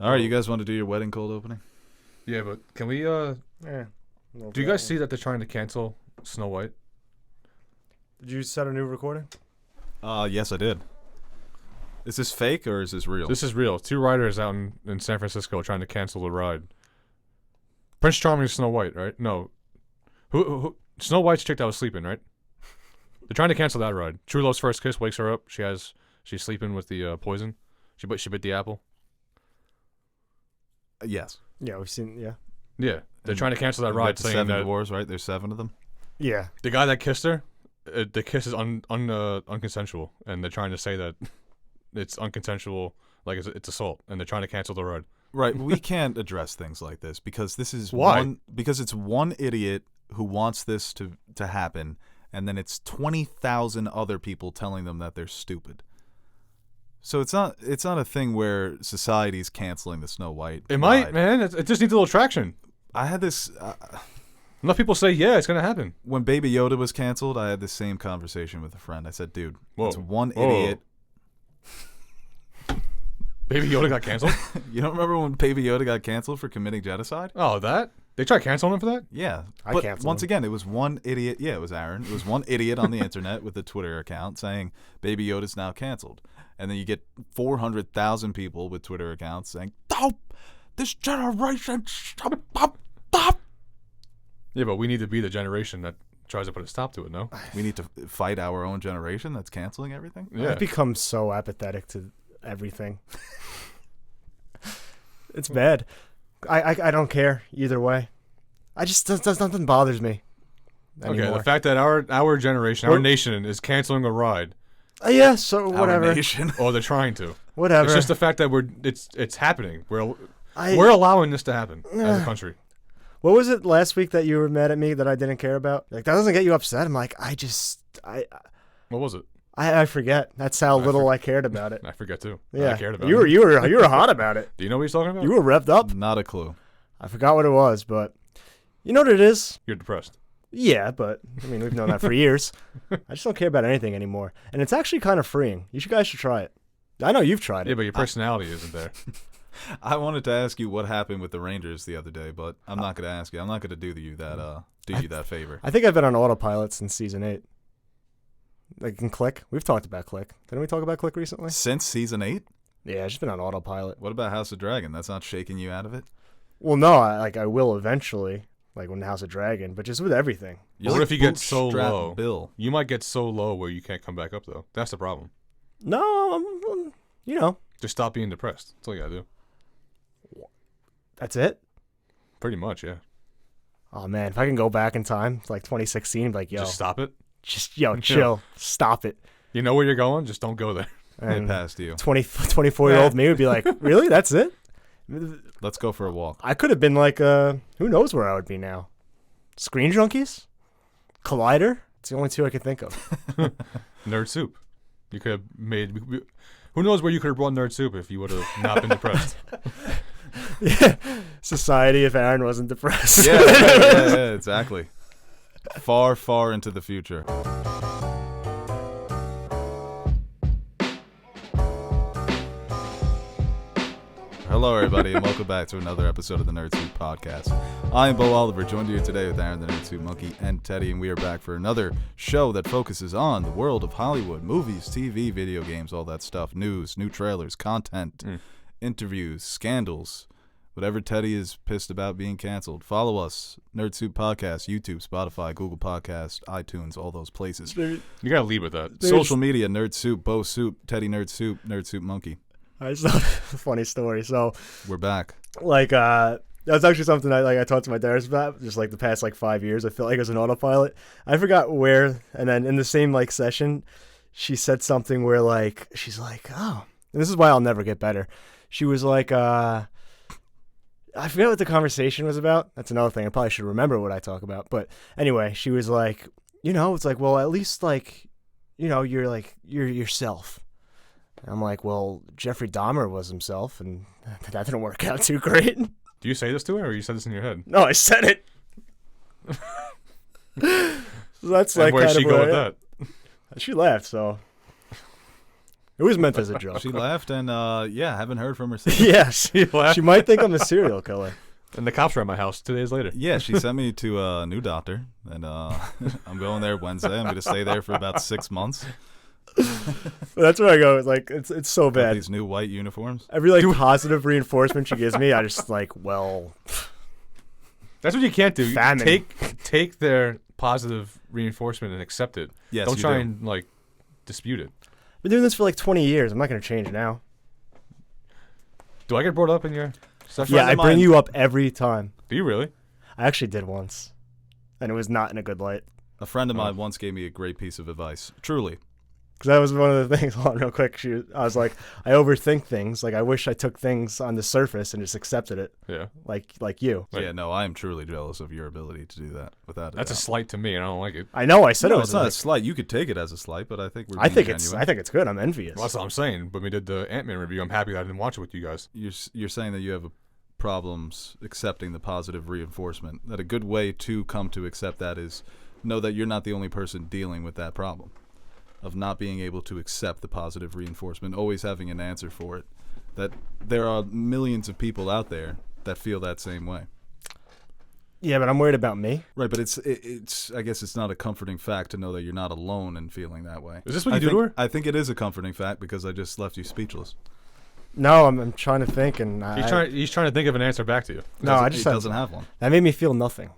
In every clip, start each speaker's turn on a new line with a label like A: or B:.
A: All right, you guys want to do your wedding cold opening?
B: Yeah, but can we? Do you guys see that they're trying to cancel Snow White?
C: Did you set a new recording?
A: Yes, I did. Is this fake or is this real?
B: This is real. 2 riders out in San Francisco are trying to cancel the ride. Prince Charming is Snow White, right? No. Who Snow White's chick that was sleeping, right? They're trying to cancel that ride. True Love's first kiss wakes her up. She's sleeping with the poison. She bit the apple.
A: Yes.
C: Yeah, we've seen. Yeah.
B: Yeah, they're trying to cancel that
A: You
B: ride,
A: got the
B: saying
A: 7
B: that
A: dwarves, right? There's 7 of them.
C: Yeah.
B: the guy that kissed her, the kiss is unconsensual, and they're trying to say that it's unconsensual, like it's assault, and they're trying to cancel the ride.
A: Right, we can't address things like this because this is
B: Why?
A: Because it's one idiot who wants this to happen, and then it's 20,000 other people telling them that they're stupid. So it's not a thing where society's canceling the Snow White.
B: It
A: ride.
B: might, man. It just needs a little traction.
A: I had this
B: Enough people say, yeah, it's gonna happen.
A: when Baby Yoda was canceled. I had the same conversation with a friend. I said, "Dude,
B: Whoa.
A: it's one
B: Whoa.
A: idiot."
B: Baby Yoda got canceled.
A: You don't remember when Baby Yoda got canceled for committing genocide?
B: Oh, that they tried canceling him for that?
A: Yeah,
C: I
A: but
C: canceled
A: once
C: him.
A: again, it was one idiot. Yeah, it was Aaron. It was one idiot on the internet with a Twitter account saying Baby Yoda's now canceled, and then you get 400,000 people with Twitter accounts saying, "Stop this generation! Stop!
B: Yeah, but we need to be the generation that tries to put a stop to it. No.
A: We need to fight our own generation that's canceling everything."
B: Yeah.
C: I've become so apathetic to everything. It's bad. I don't care either way. I just nothing bothers me anymore.
B: Okay, the fact that our generation, our nation, is canceling a ride,
C: Yeah, so
A: Our
C: whatever.
A: nation.
B: or they're trying to.
C: Whatever.
B: It's just the fact that it's happening. We're
C: I-
B: allowing this to happen as a country.
C: What was it last week that you were mad at me that I didn't care about? Like, that doesn't get you upset. I'm like, I
B: What was it?
C: forget. That's how little I cared about it.
B: I forget too.
C: Yeah,
B: I cared about
C: you
B: it.
C: were hot about it.
B: Do you know what he's talking about?
C: You were revved up.
A: Not a clue.
C: I forgot what it was, but you know what it is?
B: You're depressed.
C: Yeah, but I mean, we've known that for years. I just don't care about anything anymore, and it's actually kind of freeing. You guys should try it. I know you've tried it.
B: Yeah, but your personality isn't there.
A: I wanted to ask you what happened with the Rangers the other day, but I'm not going to ask you. I'm not going to do you that favor.
C: I think I've been on autopilot since season 8. Like in Click, we've talked about Click. Didn't we talk about Click recently?
A: Since season 8?
C: Yeah, I've just been on autopilot.
A: What about House of Dragon? That's not shaking you out of it?
C: Well, no, I will eventually, like when House of Dragon, but just with everything.
A: You're
B: What
A: like
B: if you get so
A: Bootstrap
B: low?
A: Bill.
B: You might get so low where you can't come back up, though. That's the problem.
C: No, you know,
B: Just stop being depressed. That's all you gotta do.
C: that's it.
B: Pretty much, yeah.
C: Oh man, if I can go back in time, to like 2016, be like, yo,
B: Just stop it.
C: chill, stop it.
B: You know where you're going. Just don't go there.
A: They
C: And
A: passed you.
C: 24-year-old me would be like, really? That's it?
A: Let's go for a walk.
C: I could have been like, who knows where I would be now? Screen Junkies? Collider? It's the only 2 I could think of.
B: Nerd Soup. You could have made. Who knows where you could have brought Nerd Soup if you would have not been depressed.
C: Yeah. Society if Aaron wasn't depressed.
A: Yeah, exactly. Far, far into the future. Hello, everybody, and welcome back to another episode of the Nerd Soup Podcast. I am Bo Oliver, joined here today with Aaron the Nerd Soup Monkey and Teddy, and we are back for another show that focuses on the world of Hollywood, movies, TV, video games, all that stuff, news, new trailers, content, interviews, scandals, whatever Teddy is pissed about being canceled. Follow us, Nerd Soup Podcast, YouTube, Spotify, Google Podcast, iTunes, all those places.
B: You gotta lead with that.
A: Social media, Nerd Soup, Bo Soup, Teddy Nerd Soup Monkey.
C: I just thought a funny story. So,
A: We're back.
C: like, that's actually something I talked to my therapist about. Just like the past 5 years, I feel like it was an autopilot. I forgot where, and then in the same session, she said something where she's like, oh, and this is why I'll never get better. She was like, I forget what the conversation was about. That's another thing. I probably should remember what I talk about. But anyway, she was like, it's like, well, at least you're you're yourself. And I'm like, well, Jeffrey Dahmer was himself, and that didn't work out too great.
B: Do you say this to her, or you said this in your head?
C: No, I said it. So that's
B: And where'd she go with
C: that?
B: that?
C: She laughed, so it It was meant as a joke.
A: She laughed, and yeah, haven't heard from her since.
C: Yes.
B: She laughed.
C: She might think I'm a serial killer.
B: And the cops were at my house 2 days later.
A: Yeah, she sent me to a new doctor, and I'm going there Wednesday. I'm going to stay there for about 6 months.
C: That's where I go. Like it's so
A: Got
C: bad.
A: these new white uniforms.
C: Every like positive reinforcement she gives me, I just like, well,
B: That's what you can't do. You
C: Famine.
B: take their positive reinforcement and accept it.
A: Yes,
B: Don't
A: you
B: try
A: do.
B: and like dispute it.
C: I've been doing this for like 20 years. I'm not going to change now.
B: Do I get brought up in your stuff?
C: Yeah,
A: friend
C: I
A: of
C: bring
A: mine-
C: you up every time.
B: Do you really?
C: I actually did once, and it was not in a good light.
A: A friend of mine once gave me a great piece of advice. Truly.
C: Because that was one of the things. Hold on, real quick. I was like, I overthink things. Like I wish I took things on the surface and just accepted it.
B: Yeah.
C: Like you.
B: Right.
A: Yeah, no, I am truly jealous of your ability to do that. Without
B: That's a slight to me, and I don't like it.
C: I know. I said
A: no,
C: it was.
A: it's not a
C: like,
A: slight. You could take it as a slight, but I think we're.
C: I
A: being
C: think
A: genuine.
C: it's good. I'm envious.
B: Well, that's what I'm saying. When we did the Ant-Man review, I'm happy that I didn't watch it with you guys.
A: You're saying that you have problems accepting the positive reinforcement. That a good way to come to accept that is know that you're not the only person dealing with that problem of not being able to accept the positive reinforcement, always having an answer for it. That there are millions of people out there that feel that same way.
C: Yeah, but I'm worried about me.
A: Right, but it's I guess it's not a comforting fact to know that you're not alone in feeling that way.
B: Is this what you
A: I
B: do
A: think,
B: to her?
A: I think it is a comforting fact because I just left you speechless.
C: No, I'm trying to think, and
B: He's trying to think of an answer back to you.
C: No, I just
A: he doesn't have one.
C: that made me feel nothing.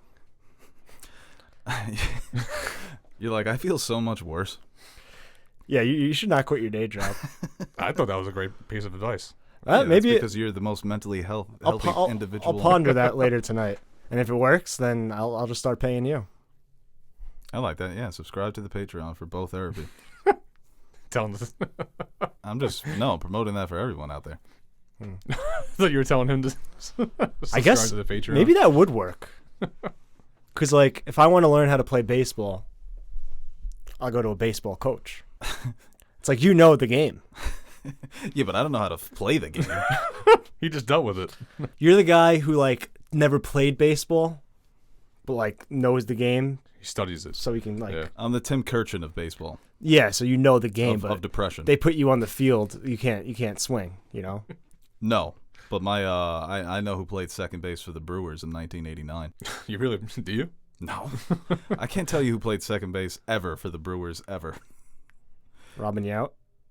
A: You're like, I feel so much worse.
C: Yeah, you should not quit your day job.
B: I thought that was a great piece of advice.
A: Yeah,
C: Maybe
A: that's because you're the most mentally healthy
C: I'll
A: individual.
C: I'll ponder that later tonight, and if it works, then I'll just start paying you.
A: I like that. Yeah, subscribe to the Patreon for both therapy.
B: Telling this.
A: I'm promoting that for everyone out there.
B: I thought you were telling him to
C: I guess
B: subscribe to the Patreon.
C: maybe that would work. Because like, if I want to learn how to play baseball, I'll go to a baseball coach. It's like the game.
A: Yeah, but I don't know how to play the game.
B: He just dealt with it.
C: You're the guy who like never played baseball, but like knows the game,
B: He studies it.
C: so he can like
B: Yeah.
A: I'm the Tim Kirchin of baseball,
C: so you know the game, but
A: of depression.
C: they put you on the field, you can't swing.
A: No, but I know who played second base for the Brewers in 1989.
B: You really do you?
A: No, I can't tell you who played second base ever for the Brewers ever.
C: Robin Yount.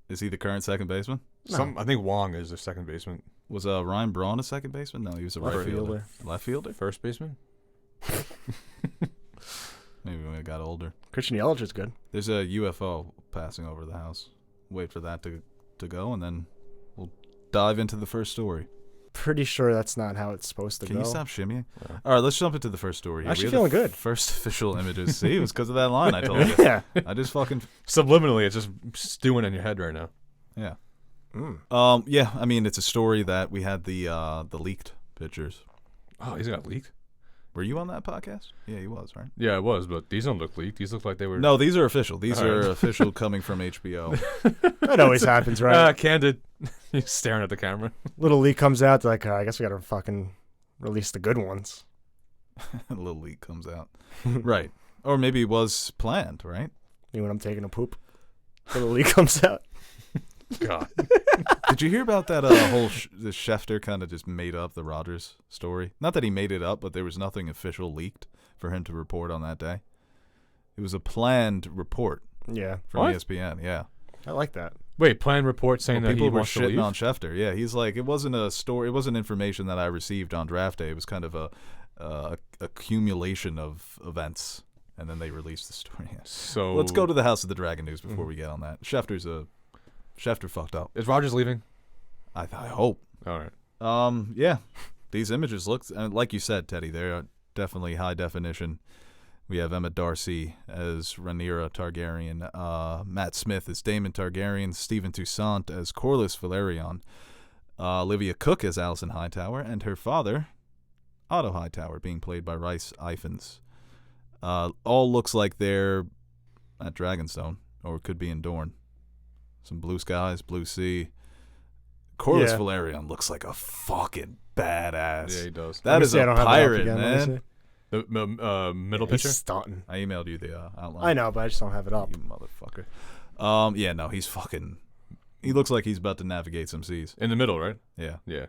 A: Is he the current second baseman?
B: I think Wong is their second baseman.
A: Was Ryan Braun a second baseman? No, he was a right
C: Left
A: fielder.
C: fielder.
A: Left fielder?
B: First baseman?
A: Maybe when I got older.
C: Christian Yelich is good.
A: There's a UFO passing over the house. Wait for that to go, and then we'll dive into the first story.
C: Pretty sure that's not how it's supposed to
A: Can
C: go.
A: you stop shimmying? All right, let's jump into the first story. Here.
C: Actually
A: We have
C: feeling
A: the
C: good.
A: First official images. See, it was because of that line I told you.
C: Yeah.
A: I just fucking
B: Subliminally, it's just stewing in your head right now.
A: yeah.
C: Mm.
A: Yeah. I mean, it's a story that we had the leaked pictures.
B: Oh, these got leaked?
A: Were you on that podcast? Yeah, he was, right?
B: Yeah, it was, but these don't look leaked. These look like they were...
A: No, these are official. These
B: All
A: are
B: right.
A: official coming from HBO.
C: That always happens, right?
B: Candid. He's staring at the camera.
C: Little leak comes out, they're like, I guess we gotta fucking release the good ones.
A: A little leak comes out. Right. Or maybe it was planned, right?
C: Me when I'm taking a poop. Little leak comes out.
B: God.
A: Did you hear about that whole the Schefter kind of just made up the Rodgers story? Not that he made it up, but there was nothing official leaked for him to report on that day. It was a planned report
C: Yeah.
A: from
B: What?
A: ESPN. Yeah.
C: I like that.
B: Wait, planned report saying
A: Well,
B: that
A: people
B: he
A: were
B: wants to
A: shitting
B: leave?
A: on Schefter. Yeah, he's like, it wasn't a story. It wasn't information that I received on draft day. It was kind of a accumulation of events, and then they released the story. Yeah.
B: So
A: Let's go to the House of the Dragon news before we get on that. Schefter fucked up.
B: Is Rogers leaving?
A: I hope.
B: All right.
A: Yeah. These images look, like you said, Teddy, they're definitely high definition. We have Emma Darcy as Rhaenyra Targaryen, Matt Smith as Daemon Targaryen, Stephen Toussaint as Corlys Velaryon, Olivia Cook as Alicent Hightower, and her father, Otto Hightower, being played by Rhys Ifans. All looks like they're at Dragonstone, or it could be in Dorne. Some blue skies, blue sea. Corlys
C: Yeah.
A: Velaryon looks like a fucking badass.
B: Yeah, he does.
A: That is a pirate, man.
B: The middle
C: He's
B: picture?
C: stunting.
A: I emailed you the outline.
C: I know, but I just don't have it up.
A: You motherfucker. Yeah, no, he's He looks like he's about to navigate some seas.
B: In the middle, right?
A: Yeah.
B: Yeah.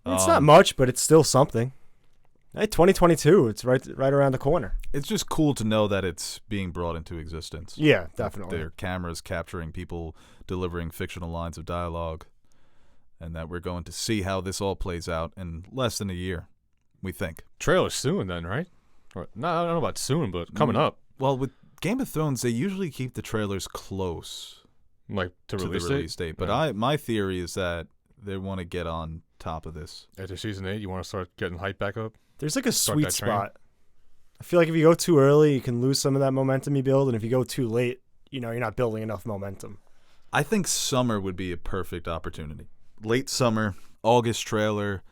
C: It's not much, but it's still something. Hey, 2022, it's right around the corner.
A: It's just cool to know that it's being brought into existence.
C: Yeah, definitely.
A: There are cameras capturing people delivering fictional lines of dialogue, and that we're going to see how this all plays out in less than a year, we think.
B: Trailer soon then, right? Or, no, I don't know about soon, but coming up.
A: Well, with Game of Thrones, they usually keep the trailers close
B: Like to
A: the release date. But
B: Yeah.
A: my theory is that they want to get on top of this.
B: After season 8, you want to start getting hype back up?
C: There's like a
B: Start
C: sweet
B: that train.
C: spot. I feel like if you go too early, you can lose some of that momentum you build, and if you go too late, you're not building enough momentum.
A: I think summer would be a perfect opportunity. Late summer, August trailer,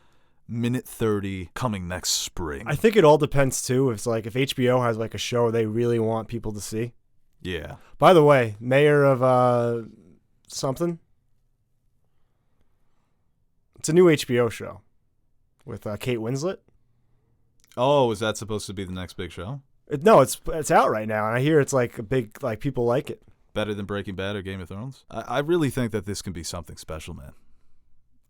A: minute 30, coming next spring.
C: I think it all depends too. If HBO has like a show they really want people to see.
A: Yeah.
C: By the way, mayor of something. It's a new HBO show with Kate Winslet.
A: Oh, is that supposed to be the next big show?
C: No, it's out right now, and I hear it's like a big people like it.
A: Better than Breaking Bad or Game of Thrones? I really think that this can be something special, man.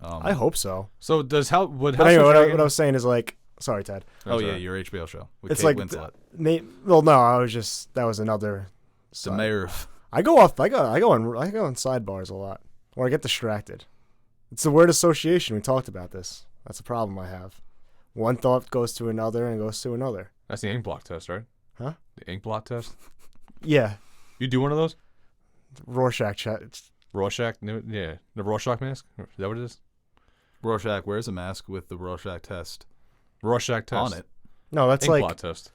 C: I hope so.
B: So does
C: But anyway, what I was saying is like, sorry, Ted.
A: Oh, yeah, your HBO show with
C: It's
A: Kate
C: like
A: Winslet.
C: Well, no, that was another.
A: The mayor of...
C: I go on sidebars a lot, or I get distracted. It's the word association. We talked about this. That's a problem I have. One thought goes to another and goes to another.
B: That's the ink blot test, right?
C: Huh?
B: The ink blot test?
C: Yeah,
B: You do one of those?
C: Rorschach chat.
B: Rorschach? Yeah. The Rorschach mask? Is that what it is?
A: Rorschach wears a mask with the Rorschach test
B: Rorschach test.
A: on it.
C: No, that's
B: Ink
C: like.
B: blot test.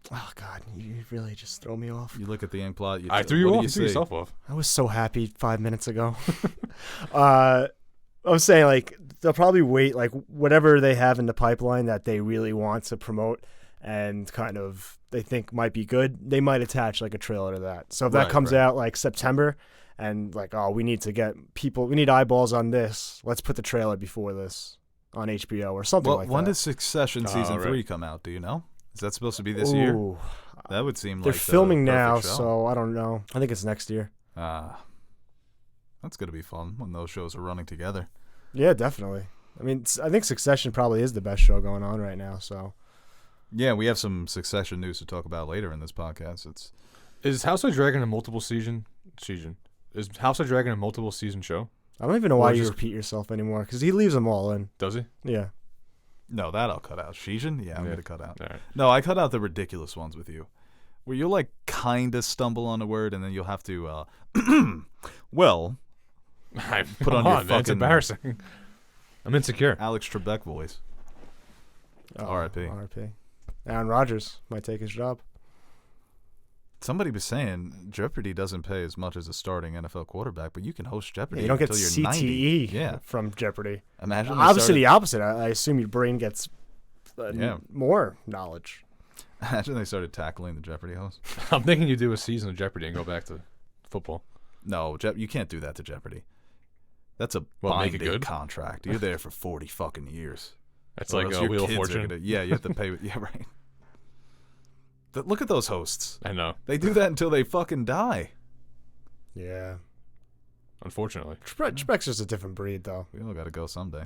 C: Oh God, you really just throw me off.
A: You look at the ink plot.
B: I threw you off. You threw yourself off.
C: I was so happy 5 minutes ago. I'm saying like they'll probably wait like whatever they have in the pipeline that they really want to promote and kind of they think might be good. They might attach like a trailer to that. So if that comes out like September and like we need eyeballs on this. Let's put the trailer before this on HBO or something like that.
A: When does Succession season 3 come out? Do you know? Is that supposed to be this year? That would seem
C: they're
A: like
C: filming
A: the
C: now,
A: perfect show.
C: so I don't know. I think it's next year.
A: That's going to be fun when those shows are running together.
C: Yeah, definitely. I mean, I think Succession probably is the best show going on right now. So,
A: yeah, we have some Succession news to talk about later in this podcast.
B: Is House of Dragon a multiple season? Is House of Dragon a multiple season show?
C: I don't even know why you repeat yourself anymore because he leaves them all in.
B: Does he?
C: Yeah.
A: No, that I'll cut out. Shijin? Yeah, I'm going to cut out.
B: All right.
A: No, I cut out the ridiculous ones with you. Where you'll like kind of stumble on a word and then you'll have to, well, put on your
B: man, it's
A: fucking
B: embarrassing. I'm insecure.
A: Alex Trebek voice. R.I.P.
C: R.I.P. Aaron Rodgers might take his job.
A: Somebody was saying Jeopardy doesn't pay as much as a starting NFL quarterback, but you can host Jeopardy
C: You don't get
A: until you're
C: CTE
A: 90.
C: from Jeopardy.
A: Imagine
C: Obviously, the opposite. I assume your brain gets more knowledge.
A: Imagine they started tackling the Jeopardy host.
B: I'm thinking you do a season of Jeopardy and go back to football.
A: No, you can't do that to Jeopardy. That's a
B: Make it
A: binding
B: good?
A: contract. You're there for 40 fucking years.
B: That's
A: Or
B: like
A: else
B: a
A: your
B: Wheel of
A: kids are
B: Fortune.
A: gonna- yeah, you have to pay. Yeah, right. Look at those hosts.
B: I know.
A: They do that until they fucking die.
C: Yeah.
B: Unfortunately.
C: Trebek's just a different breed, though.
A: We all got to go someday.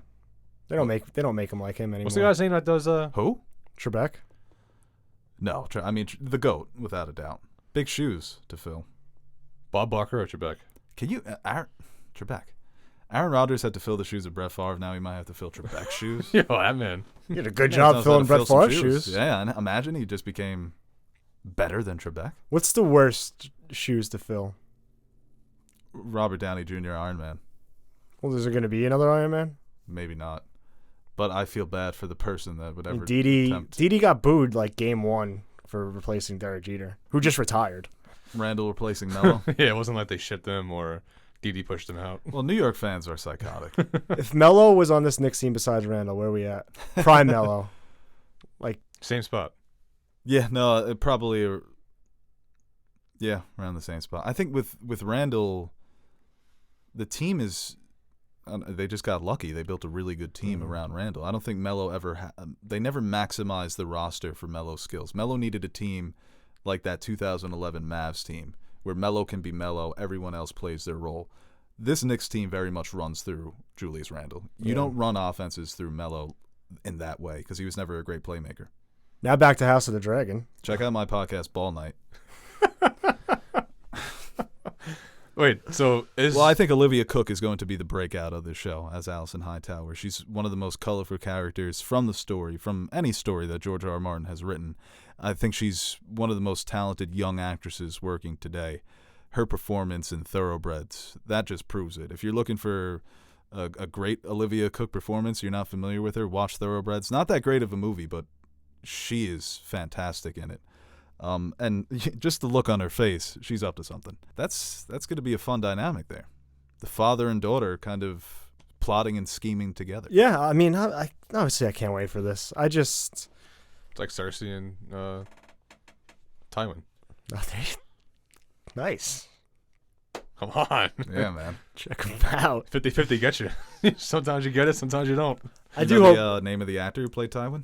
C: They don't make him like him anymore.
B: What's the guy's name that does
A: Who?
C: Trebek?
A: No, the GOAT, without a doubt. Big shoes to fill.
B: Bob Barker or Trebek?
A: Can you, Trebek. Aaron Rodgers had to fill the shoes of Brett Favre. Now he might have to fill Trebek's shoes.
B: Yo, that man.
C: You did a good
A: Yeah,
C: job
A: knows how
C: filling
A: to
C: Brett
A: fill some
C: Favre's shoes.
A: Yeah, and imagine he just became better than Trebek.
C: What's the worst shoes to fill?
A: Robert Downey Jr. Iron Man.
C: Well, is there going to be another Iron Man?
A: Maybe not. But I feel bad for the person that would ever attempt.
C: Didi got booed like game one for replacing Derek Jeter, who just retired.
A: Randall replacing Melo.
B: Yeah, it wasn't like they shipped him or Didi pushed him out.
A: Well, New York fans are psychotic.
C: If Melo was on this Knicks team besides Randall, where are we at? Prime Melo.
B: Same spot.
A: Yeah, no, it probably. Yeah, around the same spot. I think with Randall, the team is. They just got lucky. They built a really good team around Randall. I don't think Melo ever. They never maximized the roster for Melo's skills. Melo needed a team like that 2011 Mavs team where Melo can be Melo, everyone else plays their role. This Knicks team very much runs through Julius Randle. You don't run offenses through Melo in that way because he was never a great playmaker.
C: Now back to House of the Dragon.
A: Check out my podcast, Ball Night.
B: Wait, so
A: Well, I think Olivia Cook is going to be the breakout of this show as Allison Hightower. She's one of the most colorful characters from the story, from any story that George R. R. Martin has written. I think she's one of the most talented young actresses working today. Her performance in Thoroughbreds, that just proves it. If you're looking for a great Olivia Cook performance, you're not familiar with her, watch Thoroughbreds. Not that great of a movie, but she is fantastic in it. And just the look on her face, she's up to something. That's going to be a fun dynamic there. The father and daughter kind of plotting and scheming together.
C: Yeah, I mean, I obviously I can't wait for this.
B: it's like Cersei and Tywin.
C: Nice.
B: Come on.
A: Yeah, man.
C: Check them out.
B: 50-50 gets you. Sometimes you get it, sometimes you don't.
C: I
A: You
C: do
A: know
C: hope.
A: the name of the actor who played Tywin?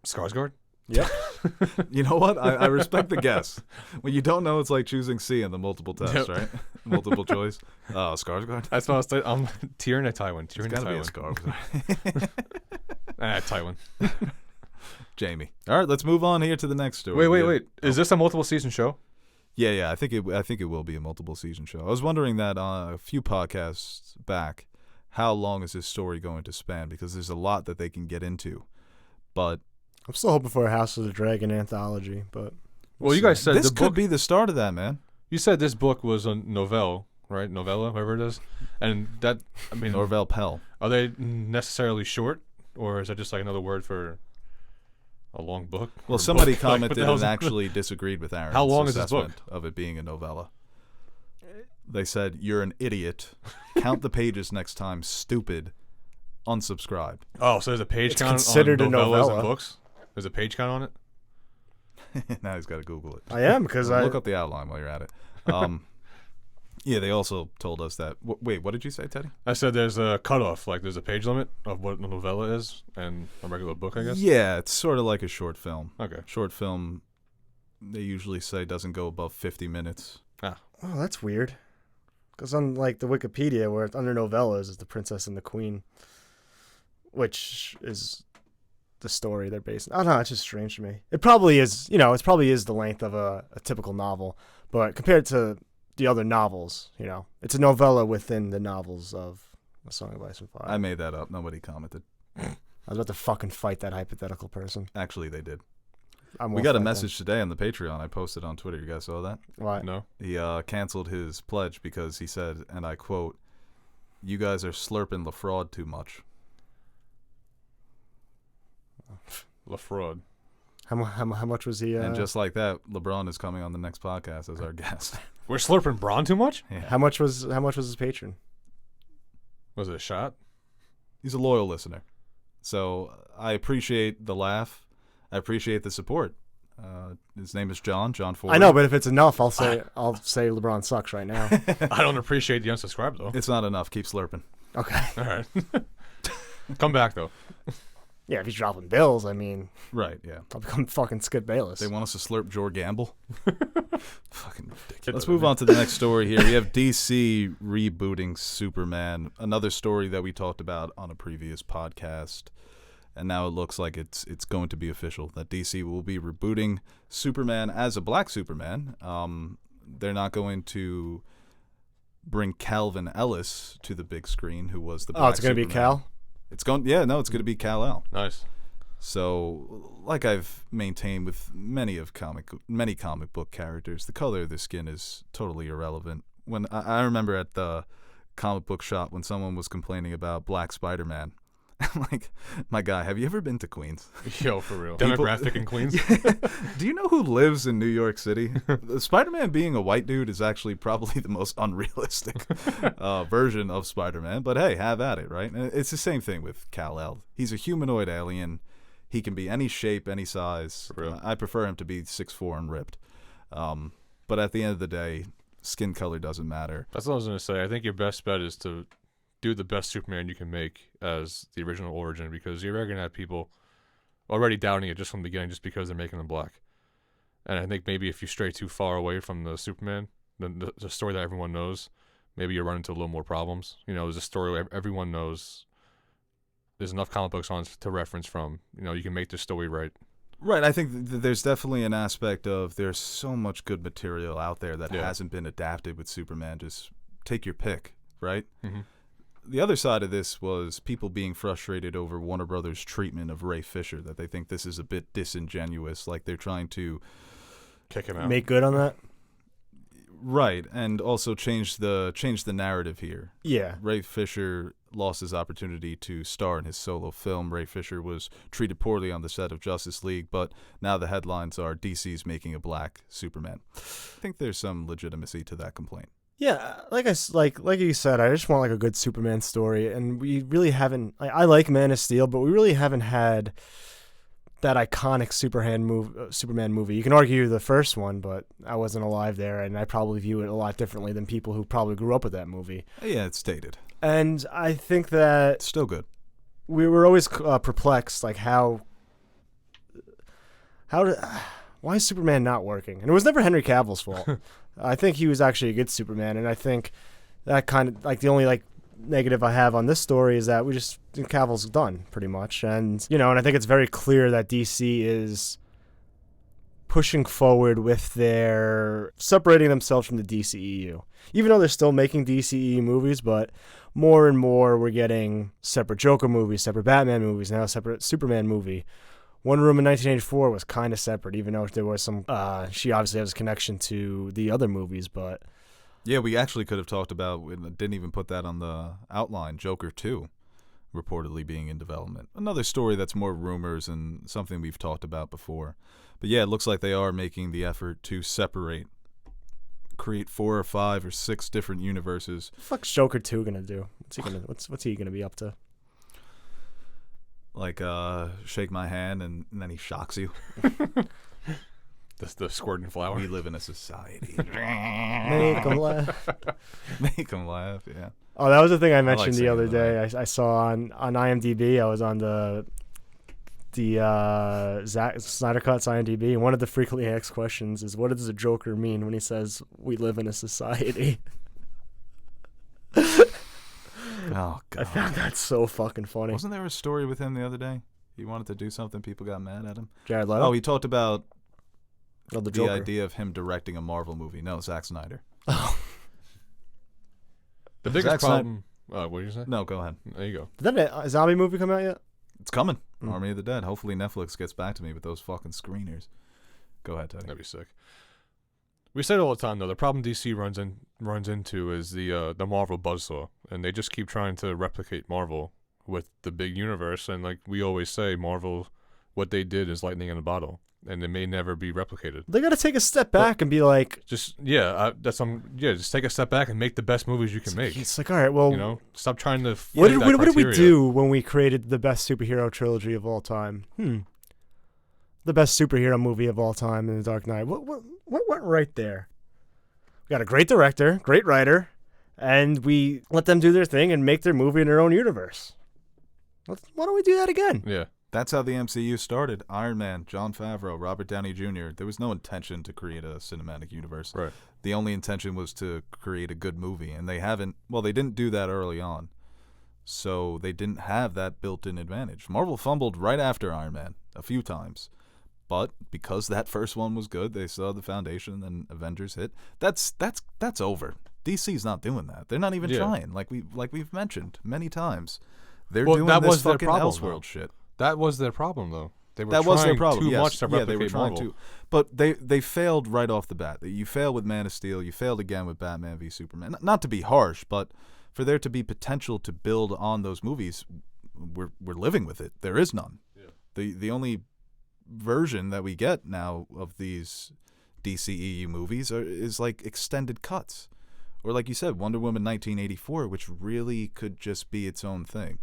B: Skarsgard?
C: Yep.
A: You know what? I respect the guess. When you don't know, it's like choosing C in the multiple test,
B: Yep.
A: right? Multiple choice. Oh, Skarsgård?
B: That's what I was saying. I'm Tyrion Tywin.
A: It's
B: Tyrion
A: got to be a
B: Tywin.
A: Skarsgård.
B: Tywin.
A: Jamie. All right, let's move on here to the next story.
B: Wait. Is this a multiple season show?
A: Yeah. I think it will be a multiple season show. I was wondering that a few podcasts back, how long is this story going to span? Because there's a lot that they can get into, but
C: I'm still hoping for a House of the Dragon anthology, but
B: Well, you guys said
A: this
B: the
A: could
B: book.
A: be the start of that, man.
B: You said this book was a novella, right? Novella, whatever it is. And that, I mean,
A: Norvel Pell.
B: are they necessarily short, or is that just like another word for a long book?
A: Well,
B: Or
A: somebody
B: book? Like, what
A: commented
B: the hell's-
A: and actually disagreed with Aaron's
B: How long is this book?
A: assessment of it being a novella. They said, "You're an idiot. Count the pages next time. Stupid. Unsubscribe."
B: Oh, so there's a page
C: It's
B: count
C: considered a
B: on novellas
C: novella.
B: and books? There's a page count on it?
A: Now he's got to Google it.
C: I am because I
A: Look up the outline while you're at it. Yeah, they also told us that. Wait, what did you say, Teddy?
B: I said there's a cutoff, like there's a page limit of what a novella is and a regular book, I guess?
A: Yeah, it's sort of like a short film.
B: Okay.
A: Short film, they usually say doesn't go above 50 minutes.
C: Oh, that's weird. Because on like the Wikipedia, where it's under novellas, is The Princess and the Queen, which is the story they're based on. I don't know, it's just strange to me. It probably is, it probably is the length of a typical novel, but compared to the other novels, it's a novella within the novels of A Song of Ice and Fire.
A: I made that up. Nobody commented.
C: I was about to fucking fight that hypothetical person.
A: Actually, they did.
C: I'm
A: We
C: well
A: got a
C: fight
A: message today on the Patreon. I posted on Twitter. You guys saw that?
C: then. Why?
B: No?
A: He canceled his pledge because he said, and I quote, "You guys are slurping the fraud too much."
B: La Fraud.
C: How much was he?
A: And just like that, LeBron is coming on the next podcast as our guest.
B: We're slurping Braun too much?
A: Yeah.
C: how much was his patron?
B: Was it a shot?
A: He's a loyal listener. So I appreciate the laugh. I appreciate the support. His name is John Ford.
C: I know, but if it's enough, I'll say LeBron sucks right now.
B: I don't appreciate the unsubscribe, though.
A: It's not enough. Keep slurping.
C: Okay.
B: All right. Come back, though.
C: Yeah, if he's dropping bills, I mean,
A: Right, yeah.
C: I'll become fucking Skip Bayless.
A: They want us to slurp Jor Gamble? Fucking ridiculous. Let's move on to the next story here. We have DC rebooting Superman, another story that we talked about on a previous podcast. And now it looks like it's going to be official that DC will be rebooting Superman as a black Superman. They're not going to bring Calvin Ellis to the big screen, who was the black
C: it's going to be Cal?
A: It's going to be Kal-El.
B: Nice.
A: So, like I've maintained with many comic book characters, the color of their skin is totally irrelevant. When I remember at the comic book shop when someone was complaining about Black Spider-Man, I'm like, my guy, have you ever been to Queens?
B: Yo, for real. Demographic in Queens?
A: Do you know who lives in New York City? Spider-Man being a white dude is actually probably the most unrealistic version of Spider-Man. But hey, have at it, right? And it's the same thing with Kal-El. He's a humanoid alien. He can be any shape, any size.
B: For real.
A: I prefer him to be 6'4" and ripped. But at the end of the day, skin color doesn't matter.
B: That's what I was going to say. I think your best bet is to do the best Superman you can make as the original origin, because you're going to have people already doubting it just from the beginning just because they're making him black. And I think maybe if you stray too far away from the Superman, the story that everyone knows, maybe you run into a little more problems. You know, there's a story where everyone knows. There's enough comic books on to reference from. You know, you can make the story right.
A: Right. I think there's definitely an aspect of there's so much good material out there that hasn't been adapted with Superman. Just take your pick, right?
B: Mm-hmm.
A: The other side of this was people being frustrated over Warner Brothers' treatment of Ray Fisher, that they think this is a bit disingenuous, like they're trying to
B: kick him out.
C: Make good on that?
A: Right, and also change the narrative here.
C: Yeah.
A: Ray Fisher lost his opportunity to star in his solo film. Ray Fisher was treated poorly on the set of Justice League, but now the headlines are DC's making a black Superman. I think there's some legitimacy to that complaint.
C: Yeah, like you said, I just want like a good Superman story, and we really haven't. I like Man of Steel, but we really haven't had that iconic Superman movie. You can argue the first one, but I wasn't alive there, and I probably view it a lot differently than people who probably grew up with that movie.
A: Yeah, it's dated.
C: And I think that
A: It's still good.
C: we were always perplexed, like why is Superman not working? And it was never Henry Cavill's fault. I think he was actually a good Superman, and I think that kind of like the only like negative I have on this story is that Cavill's done pretty much, and and I think it's very clear that DC is pushing forward with their separating themselves from the DCEU. Even though they're still making DCEU movies, but more and more we're getting separate Joker movies, separate Batman movies, now a separate Superman movie. Wonder Woman in 1984 was kind of separate, even though there was some. She obviously has a connection to the other movies, but
A: yeah, we actually could have talked about. Didn't even put that on the outline. Joker 2, reportedly being in development. Another story that's more rumors and something we've talked about before. But yeah, it looks like they are making the effort to separate, create 4 or 5 or 6 different universes.
C: What the fuck's Joker 2 gonna do? What's he gonna be up to?
A: Like, shake my hand and then he shocks you.
B: The squirting flower.
A: We live in a society.
C: Make him laugh.
A: Make him laugh, yeah.
C: Oh, that was the thing I mentioned the
A: saying
C: other
A: that.
C: day. I saw on IMDb. I was on the Zack Snyder Cut's IMDb, and one of the frequently asked questions is, what does the Joker mean when he says we live in a society?
A: Oh, God.
C: I found that so fucking funny.
A: Wasn't there a story with him the other day? He wanted to do something, people got mad at him.
C: Jared Leto?
A: Oh, he talked about
C: the
A: the
C: Joker.
A: idea of him directing a Marvel movie. No, Zack Snyder.
B: The biggest
A: Zack
B: problem. What did you say?
A: No, go ahead.
B: There you go.
C: Did that a zombie movie come out yet?
A: It's coming. Army of the Dead. Hopefully Netflix gets back to me with those fucking screeners. Go ahead, Teddy.
B: That'd be sick. We say it all the time, though. The problem DC runs into is the Marvel buzzsaw, and they just keep trying to replicate Marvel with the big universe. And like we always say, Marvel, what they did is lightning in a bottle, and it may never be replicated.
C: They got to take a step back and be like,
B: Just just take a step back and make the best movies you can make.
C: it's like, all right, well,
B: Stop trying to.
C: what
B: fit
C: did
B: that
C: we
B: criteria.
C: do when we created the best superhero trilogy of all time? The best superhero movie of all time in The Dark Knight. What went right there? We got a great director, great writer, and we let them do their thing and make their movie in their own universe. Why don't we do that again?
B: Yeah.
A: That's how the MCU started. Iron Man, Jon Favreau, Robert Downey Jr. There was no intention to create a cinematic universe.
B: Right.
A: The only intention was to create a good movie, and they didn't do that early on. So they didn't have that built-in advantage. Marvel fumbled right after Iron Man a few times. But because that first one was good, they saw the foundation, and Avengers hit. That's over. DC's not doing that. They're not even trying. Like we've mentioned many times. They're doing
B: that
A: this
B: was their
A: fucking
B: problem,
A: Elseworld
B: though.
A: shit.
B: That was their problem, though. They were
A: That was their problem.
B: too
A: Yes.
B: much to replicate
A: they were trying
B: Marvel.
A: to. But they failed right off the bat. You failed with Man of Steel. You failed again with Batman v Superman. Not to be harsh, but for there to be potential to build on those movies, we're living with it. There is none. Yeah. The only version that we get now of these DCEU movies is like extended cuts, or like you said, Wonder Woman 1984, which really could just be its own thing.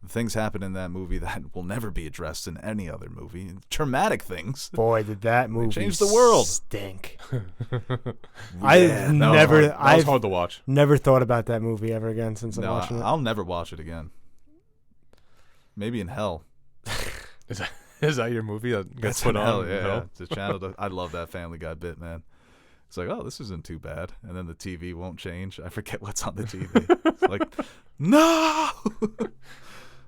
A: Things happen in that movie that will never be addressed in any other movie. Traumatic things.
C: Boy, did that movie
A: changed the world.
C: Stink.
B: That was hard to watch.
C: Never thought about that movie ever again since I'm
A: No,
C: watching it.
A: I'll never watch it again. Maybe in hell.
B: Is Is that your movie that gets
A: That's
B: put
A: hell,
B: on?
A: yeah.
B: No?
A: It's a channel. I love that Family Guy bit, man. It's like, oh, this isn't too bad, and then the TV won't change. I forget what's on the TV. It's like, no.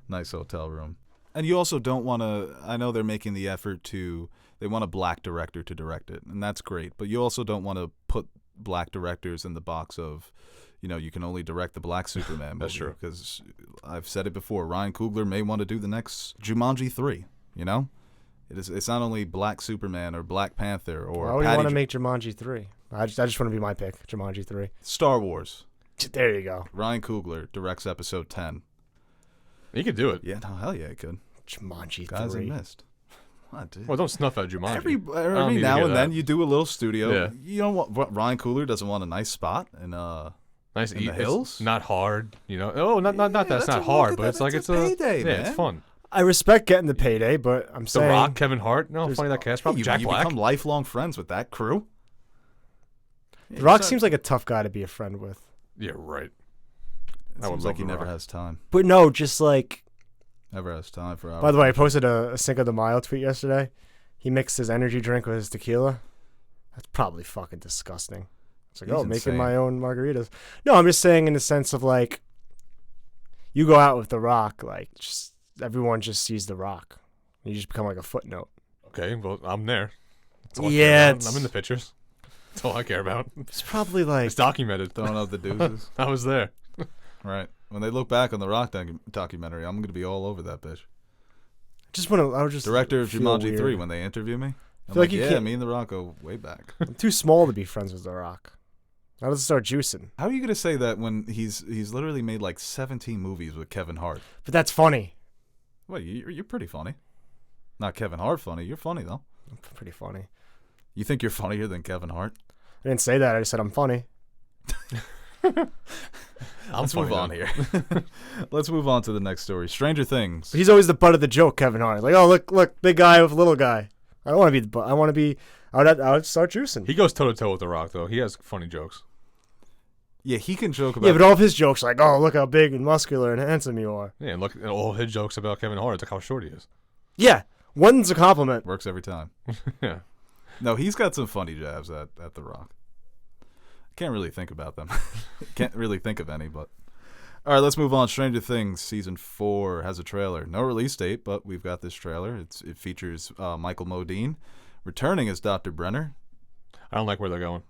A: Nice hotel room. And you also don't want to. I know they're making the effort to. They want a black director to direct it, and that's great. But you also don't want to put black directors in the box of, you can only direct the black Superman movie.
B: That's true.
A: Because I've said it before, Ryan Coogler may want to do the next Jumanji 3, It's not only Black Superman or Black Panther or
C: Why would you
A: Patty
C: want to make Jumanji 3? I just want to be my pick, Jumanji 3.
A: Star Wars.
C: There you go.
A: Ryan Coogler directs episode 10.
B: You could do it.
A: Yeah, no, hell yeah, he could.
C: Jumanji
A: Guys,
C: 3.
A: I missed. What, dude?
B: Well, don't snuff out Jumanji.
A: Every
B: I don't need to
A: now
B: hear
A: and
B: that.
A: then you do a little studio.
B: Yeah.
A: You know what? Ryan Coogler doesn't want a nice spot in
B: Nice
A: in the
B: it's
A: hills?
B: not hard, Oh, not that it's
A: that's
B: not
A: a
B: hard,
A: look
B: but
A: at
B: it's
A: that.
B: like
A: It's
B: it's
A: a
B: a
A: payday,
B: yeah,
A: man.
B: it's fun.
C: I respect getting the payday, but I'm
B: The
C: saying
B: Rock, Kevin Hart. No,
C: there's-
B: funny that cast. Probably
A: you,
B: Jack
A: you
B: Black.
A: become lifelong friends with that crew.
C: The Rock seems like a tough guy to be a friend with.
B: Yeah, right.
A: It
B: I would
A: seems
B: love
A: like he
B: The
A: never
B: Rock.
A: has time.
C: But no, just like.
A: Never has time for.
C: By the way, I posted a Cinco de Mayo tweet yesterday. He mixed his energy drink with his tequila. That's probably fucking disgusting. It's like,
A: He's
C: making
A: insane.
C: my own margaritas. No, I'm just saying in the sense of like, you go out with The Rock, like, just everyone just sees The Rock. You just become like a footnote.
B: Okay, well, I'm there. That's all I
C: Yeah,
B: care about.
C: it's-
B: I'm in the pictures. That's all I care about.
C: It's probably like
B: It's documented.
A: throwing out the deuces.
B: I was there.
A: Right. When they look back on the Rock documentary, I'm going to be all over that bitch.
C: just want to. I would just
A: Director of
C: feel
A: Jumanji
C: weird.
A: 3, when they interview me, I'm
C: feel like you
A: yeah,
C: can't-
A: me and The Rock go way back.
C: I'm too small to be friends with The Rock. How does it start juicing?
A: How are you going to say that when he's literally made like 17 movies with Kevin Hart?
C: But that's funny.
A: Well, you're pretty funny. Not Kevin Hart funny. You're funny, though.
C: Pretty funny.
A: You think you're funnier than Kevin Hart?
C: I didn't say that. I just said I'm funny.
A: Let's move on here. Let's move on to the next story. Stranger Things.
C: But he's always the butt of the joke, Kevin Hart. Like, oh, look, big guy with little guy. I don't want to be the butt. I want to be. I would start juicing.
B: He goes toe to toe with The Rock, though. He has funny jokes.
A: Yeah, he can joke about
C: Yeah, but all of his jokes are like, oh, look how big and muscular and handsome you are.
B: Yeah, and look at all his jokes about Kevin Hart. Look how short he is.
C: Yeah, one's a compliment.
A: works every time.
B: Yeah.
A: No, he's got some funny jabs at The Rock. Can't really think about them. Can't really think of any, but. All right, let's move on. Stranger Things Season 4 has a trailer. No release date, but we've got this trailer. It features Michael Modine returning as Dr. Brenner,
B: I don't like where they're going.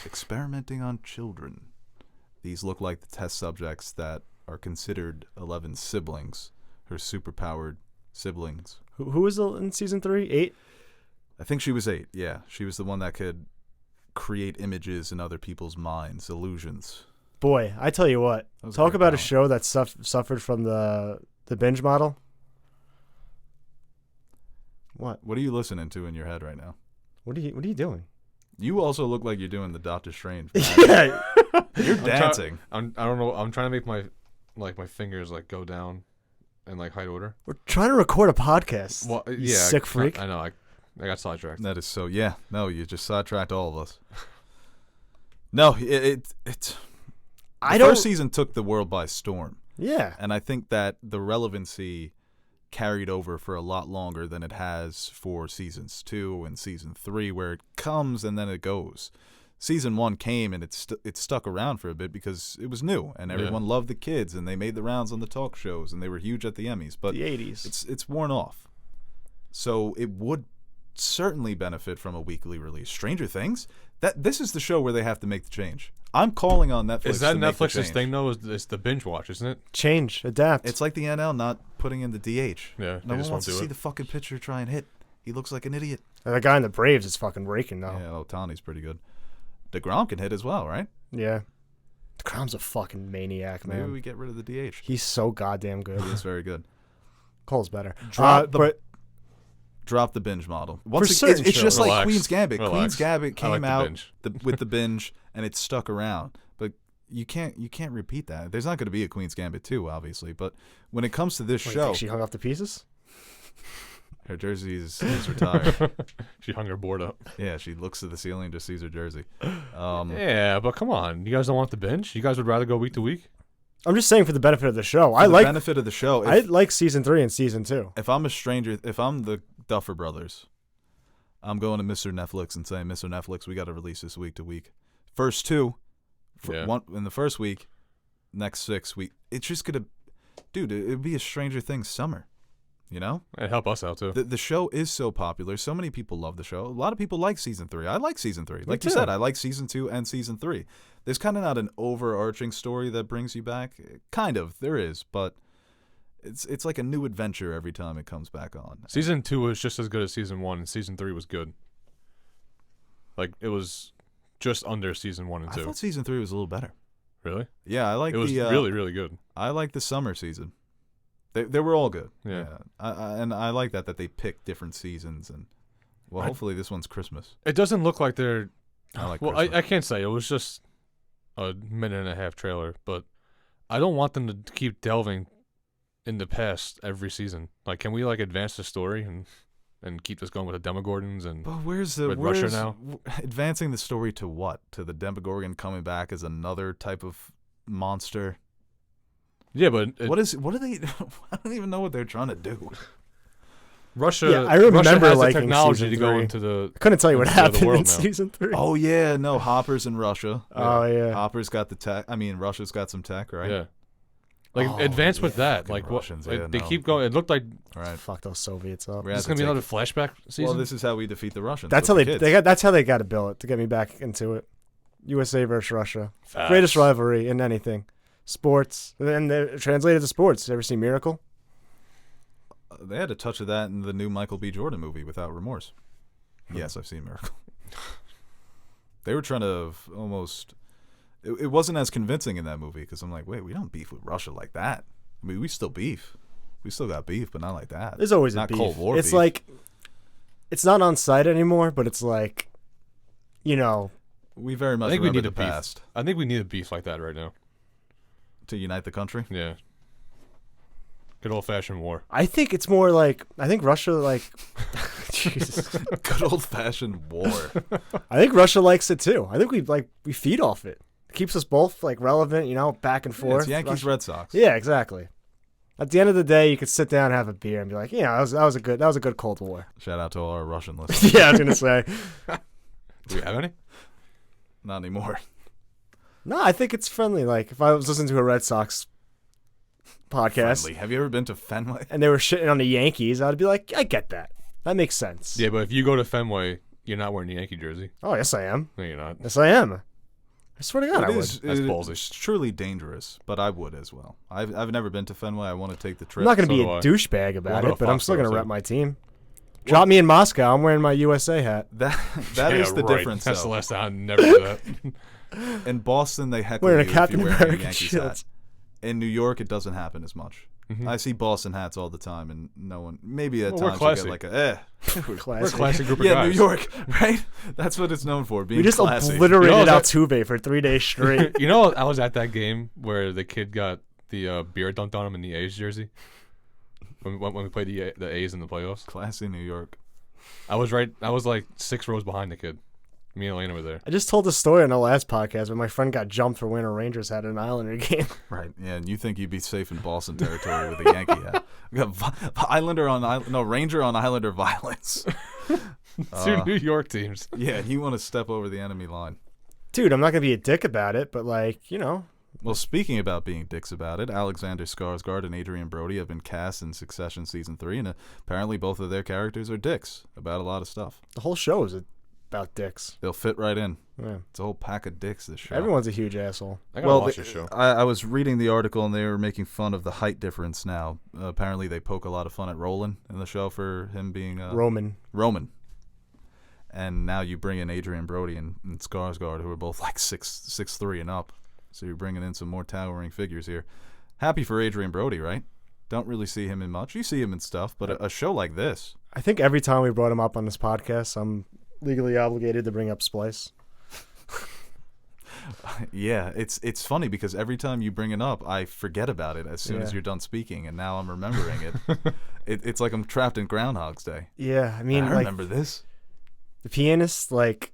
A: experimenting on children. These look like the test subjects that are considered 11's siblings, her superpowered siblings.
C: Who was in season 3? 8?
A: I think she was 8, yeah. She was the one that could create images in other people's minds, illusions.
C: Boy, I tell you what.
A: That was
C: Talk
A: great
C: about a
A: talent.
C: show that suffered from the binge model. What?
A: What are you listening to in your head right now?
C: What are you doing?
A: You also look like you're doing the Doctor Strange.
C: Yeah.
A: You're dancing.
B: I don't know. I'm trying to make my fingers like go down in like height order.
C: We're trying to record a podcast.
B: Well,
C: You
B: yeah,
C: sick freak.
B: I know. I got sidetracked.
A: That is so. Yeah. No, you just sidetracked all of us. No, it's.
C: I
A: The
C: don't.
A: first season took the world by storm,
C: Yeah.
A: and I think that the relevancy carried over for a lot longer than it has for seasons 2 and season 3, where it comes and then it goes. Season 1 came and it stuck around for a bit because it was new and everyone loved the kids and they made the rounds on the talk shows and they were huge at the Emmys. But
C: The 80s.
A: it's worn off, so it would certainly benefit from a weekly release. Stranger Things, this is the show where they have to make the change. I'm calling on Netflix.
B: Is that
A: to make the
B: Netflix's
A: change.
B: thing though? Is the binge watch, isn't it?
C: Change. Adapt.
A: It's like the NL not putting in the DH.
B: Yeah,
A: No
B: they
A: one
B: just
A: wants to
B: won't do
A: see
B: it.
A: the fucking pitcher try and hit. He looks like an idiot.
C: And the guy in the Braves is fucking raking now.
A: Yeah, Otani's pretty good. DeGrom can hit as well, right?
C: Yeah. DeGrom's a fucking maniac, man.
A: Maybe we get rid of the DH.
C: He's so goddamn good.
A: He's very good.
C: Cole's better.
A: Drop the binge model. Once
C: certain
A: it's just
C: shows.
A: like
B: Relax.
A: Queen's Gambit.
B: Relax.
A: Queen's Gambit
B: I like
A: came
B: the
A: out
B: binge.
A: with the binge and it stuck around. But you can't repeat that. There's not going to be a Queen's Gambit 2, obviously. But when it comes to this
C: Wait,
A: show,
C: think she hung up the pieces?
A: her jersey is retired.
B: She hung her board up.
A: Yeah, she looks at the ceiling and just sees her jersey.
B: Yeah, but come on, you guys don't want the binge? You guys would rather go week to week?
C: I'm just saying for the benefit of the show.
A: For the benefit of the show.
C: I like season 3 and season 2.
A: If I'm a stranger, if I'm the Duffer Brothers. I'm going to Mr. Netflix and saying, Mr. Netflix, we got to release this week to week. First 2, one in the first week, next 6 week. It's just gonna, dude. It'd be a Stranger Things summer, you know.
B: And help us out too.
A: The show is so popular. So many people love the show. A lot of people like season 3. I like season 3.
C: Me
A: Like you
C: too.
A: said, I like season 2 and season 3. There's kind of not an overarching story that brings you back. Kind of, there is, but it's like a new adventure every time it comes back on.
B: Season 2 was just as good as season 1, and season 3 was good. Like, it was just under season 1 and 2.
A: I thought season 3 was a little better.
B: Really?
A: Yeah, I like
B: it was really, really good.
A: I like the summer season. They were all good.
B: Yeah.
A: And I like that they picked different seasons. And, well, hopefully this one's Christmas.
B: It doesn't look like they're...
A: I like
B: well,
A: Christmas.
B: I can't say. It was just a minute and a half trailer, but I don't want them to keep delving in the past every season. Like, can we, like, advance the story and keep this going with the Demogorgons and
A: But where's
B: Russia now?
A: Advancing the story to what? To the Demogorgon coming back as another type of monster?
B: Yeah, but
A: What are they? I don't even know what they're trying to do.
B: Russia.
C: Yeah, I remember
B: Russia has the
C: liking
B: technology
C: season
B: to go
C: 3.
B: into the.
C: I couldn't tell you what
B: Instead of the
C: happened
B: world
C: in
B: now.
C: season 3.
A: Oh yeah, no, Hopper's in Russia.
C: Oh, yeah.
A: Hopper's got the tech. I mean, Russia's got some tech, right?
B: Yeah. Like,
A: Oh,
B: advance with
A: yeah,
B: that.
A: fucking
B: Like, what?
A: Russians,
B: Like,
A: yeah,
B: they
A: no.
B: keep going. It looked like
A: All right.
C: Fuck those Soviets up.
A: We
B: this
A: have
B: is gonna be
A: take-
B: another flashback season.
A: Well, this is how we defeat the Russians.
C: That's how
A: with
C: they
A: the kids.
C: got. That's how they got to build it to get me back into it. USA versus Russia,
B: Facts.
C: greatest rivalry in anything, sports. And they translated to sports. You ever see Miracle?
A: They had a touch of that in the new Michael B. Jordan movie, Without Remorse. Yes, I've seen Miracle. They were trying to almost... It wasn't as convincing in that movie, because I'm like, wait, we don't beef with Russia like that. I mean, we still beef. We still got beef, but not like that.
C: There's always
A: not
C: a beef.
A: Cold War
C: It's
A: beef.
C: like, it's not on site anymore, but it's like, you know,
A: We very much
B: I think we
A: remember
B: need
A: the
B: a beef.
A: past
B: I think we need a beef like that right now.
A: to unite the country.
B: Yeah. Good old fashioned war.
C: I think it's more like, I think Russia, like, Jesus.
A: Good old-fashioned war.
C: I think Russia likes it too. I think we feed off it. It keeps us both like relevant, you know, back and
A: Yeah,
C: forth.
A: it's Yankees,
C: Russia-
A: Red Sox.
C: Yeah, exactly. At the end of the day, you could sit down and have a beer and be like, yeah, that was a good Cold War.
A: Shout out to all our Russian listeners.
C: Yeah, I was gonna say.
B: Do we have any?
A: Not anymore.
C: No, I think it's friendly. Like if I was listening to a Red Sox podcast
A: Friendly. Have you ever been to Fenway?
C: and they were shitting on the Yankees, I'd be like, I get that. That makes sense.
B: Yeah, but if you go to Fenway, you're not wearing the Yankee jersey.
C: Oh, yes, I am.
B: No, you're not.
C: Yes, I am. I swear to God, I
A: It
C: would.
A: is-
B: That's ballsy.
A: It's truly dangerous, but I would as well. I've never been to Fenway. I want to take the
C: I'm
A: trip.
C: not going to
B: so
C: be
B: do
C: a
B: I.
C: douchebag about
B: We'll go
C: it,
B: to
C: but I'm still
B: Foxborough,
C: going to
B: too.
C: rep my team. Drop me in Moscow. I'm wearing my USA hat.
A: That
B: Yeah,
A: is the
B: right.
A: difference.
B: That's the
A: Though.
B: last time. I never do that.
A: In Boston, they heckle
C: Wearing a
A: you
C: Captain
A: if you're wearing
C: America
A: a Yankees
C: shield.
A: hat. In New York, it doesn't happen as much.
B: Mhm.
A: I see Boston hats all the time, and no one. Maybe at
B: Well, we're
A: times you get
B: classy.
A: like a
B: We're a
C: Classic.
B: classic group of
A: yeah,
B: guys.
A: New York, right? That's what it's known for. Being
C: We just
A: classy.
C: obliterated
B: You know, that-
C: Altuve for 3 days straight.
B: You know, I was at that game where the kid got the beer dumped on him in the A's jersey when we played the A's in the playoffs.
A: Classy New York.
B: I was right. I was like 6 rows behind the kid. Me and Elena were there.
C: I just told the story on the last podcast where my friend got jumped for wearing a Rangers hat at an Islander game.
A: Right. Yeah, and you think you'd be safe in Boston territory with a Yankee hat? We got Ranger on Islander violence.
B: Two New York teams.
A: Yeah, you want to step over the enemy line.
C: Dude, I'm not going to be a dick about it, but like, you know.
A: Well, speaking about being dicks about it, Alexander Skarsgard and Adrien Brody have been cast in Succession Season 3, and apparently both of their characters are dicks about a lot of stuff.
C: The whole show is about dicks.
A: They'll fit right in.
C: Yeah.
A: It's a whole pack of dicks, this show.
C: Everyone's a huge asshole.
B: I gotta watch
A: the-
B: this show.
A: I was reading the article, and they were making fun of the height difference now. Apparently, they poke a lot of fun at Roland in the show for him being
C: Roman.
A: Roman. And now you bring in Adrien Brody and Skarsgård, who are both like 6'3" and up. So you're bringing in some more towering figures here. Happy for Adrien Brody, right? Don't really see him in much. You see him in stuff, but a show like this.
C: I think every time we brought him up on this podcast, I'm legally obligated to bring up Splice.
A: Yeah, it's funny because every time you bring it up, I forget about it as soon as
C: Yeah.
A: you're done speaking, and now I'm remembering it. It's like I'm trapped in Groundhog's Day.
C: Yeah, I mean,
A: I
C: like,
A: remember this.
C: the pianist, like,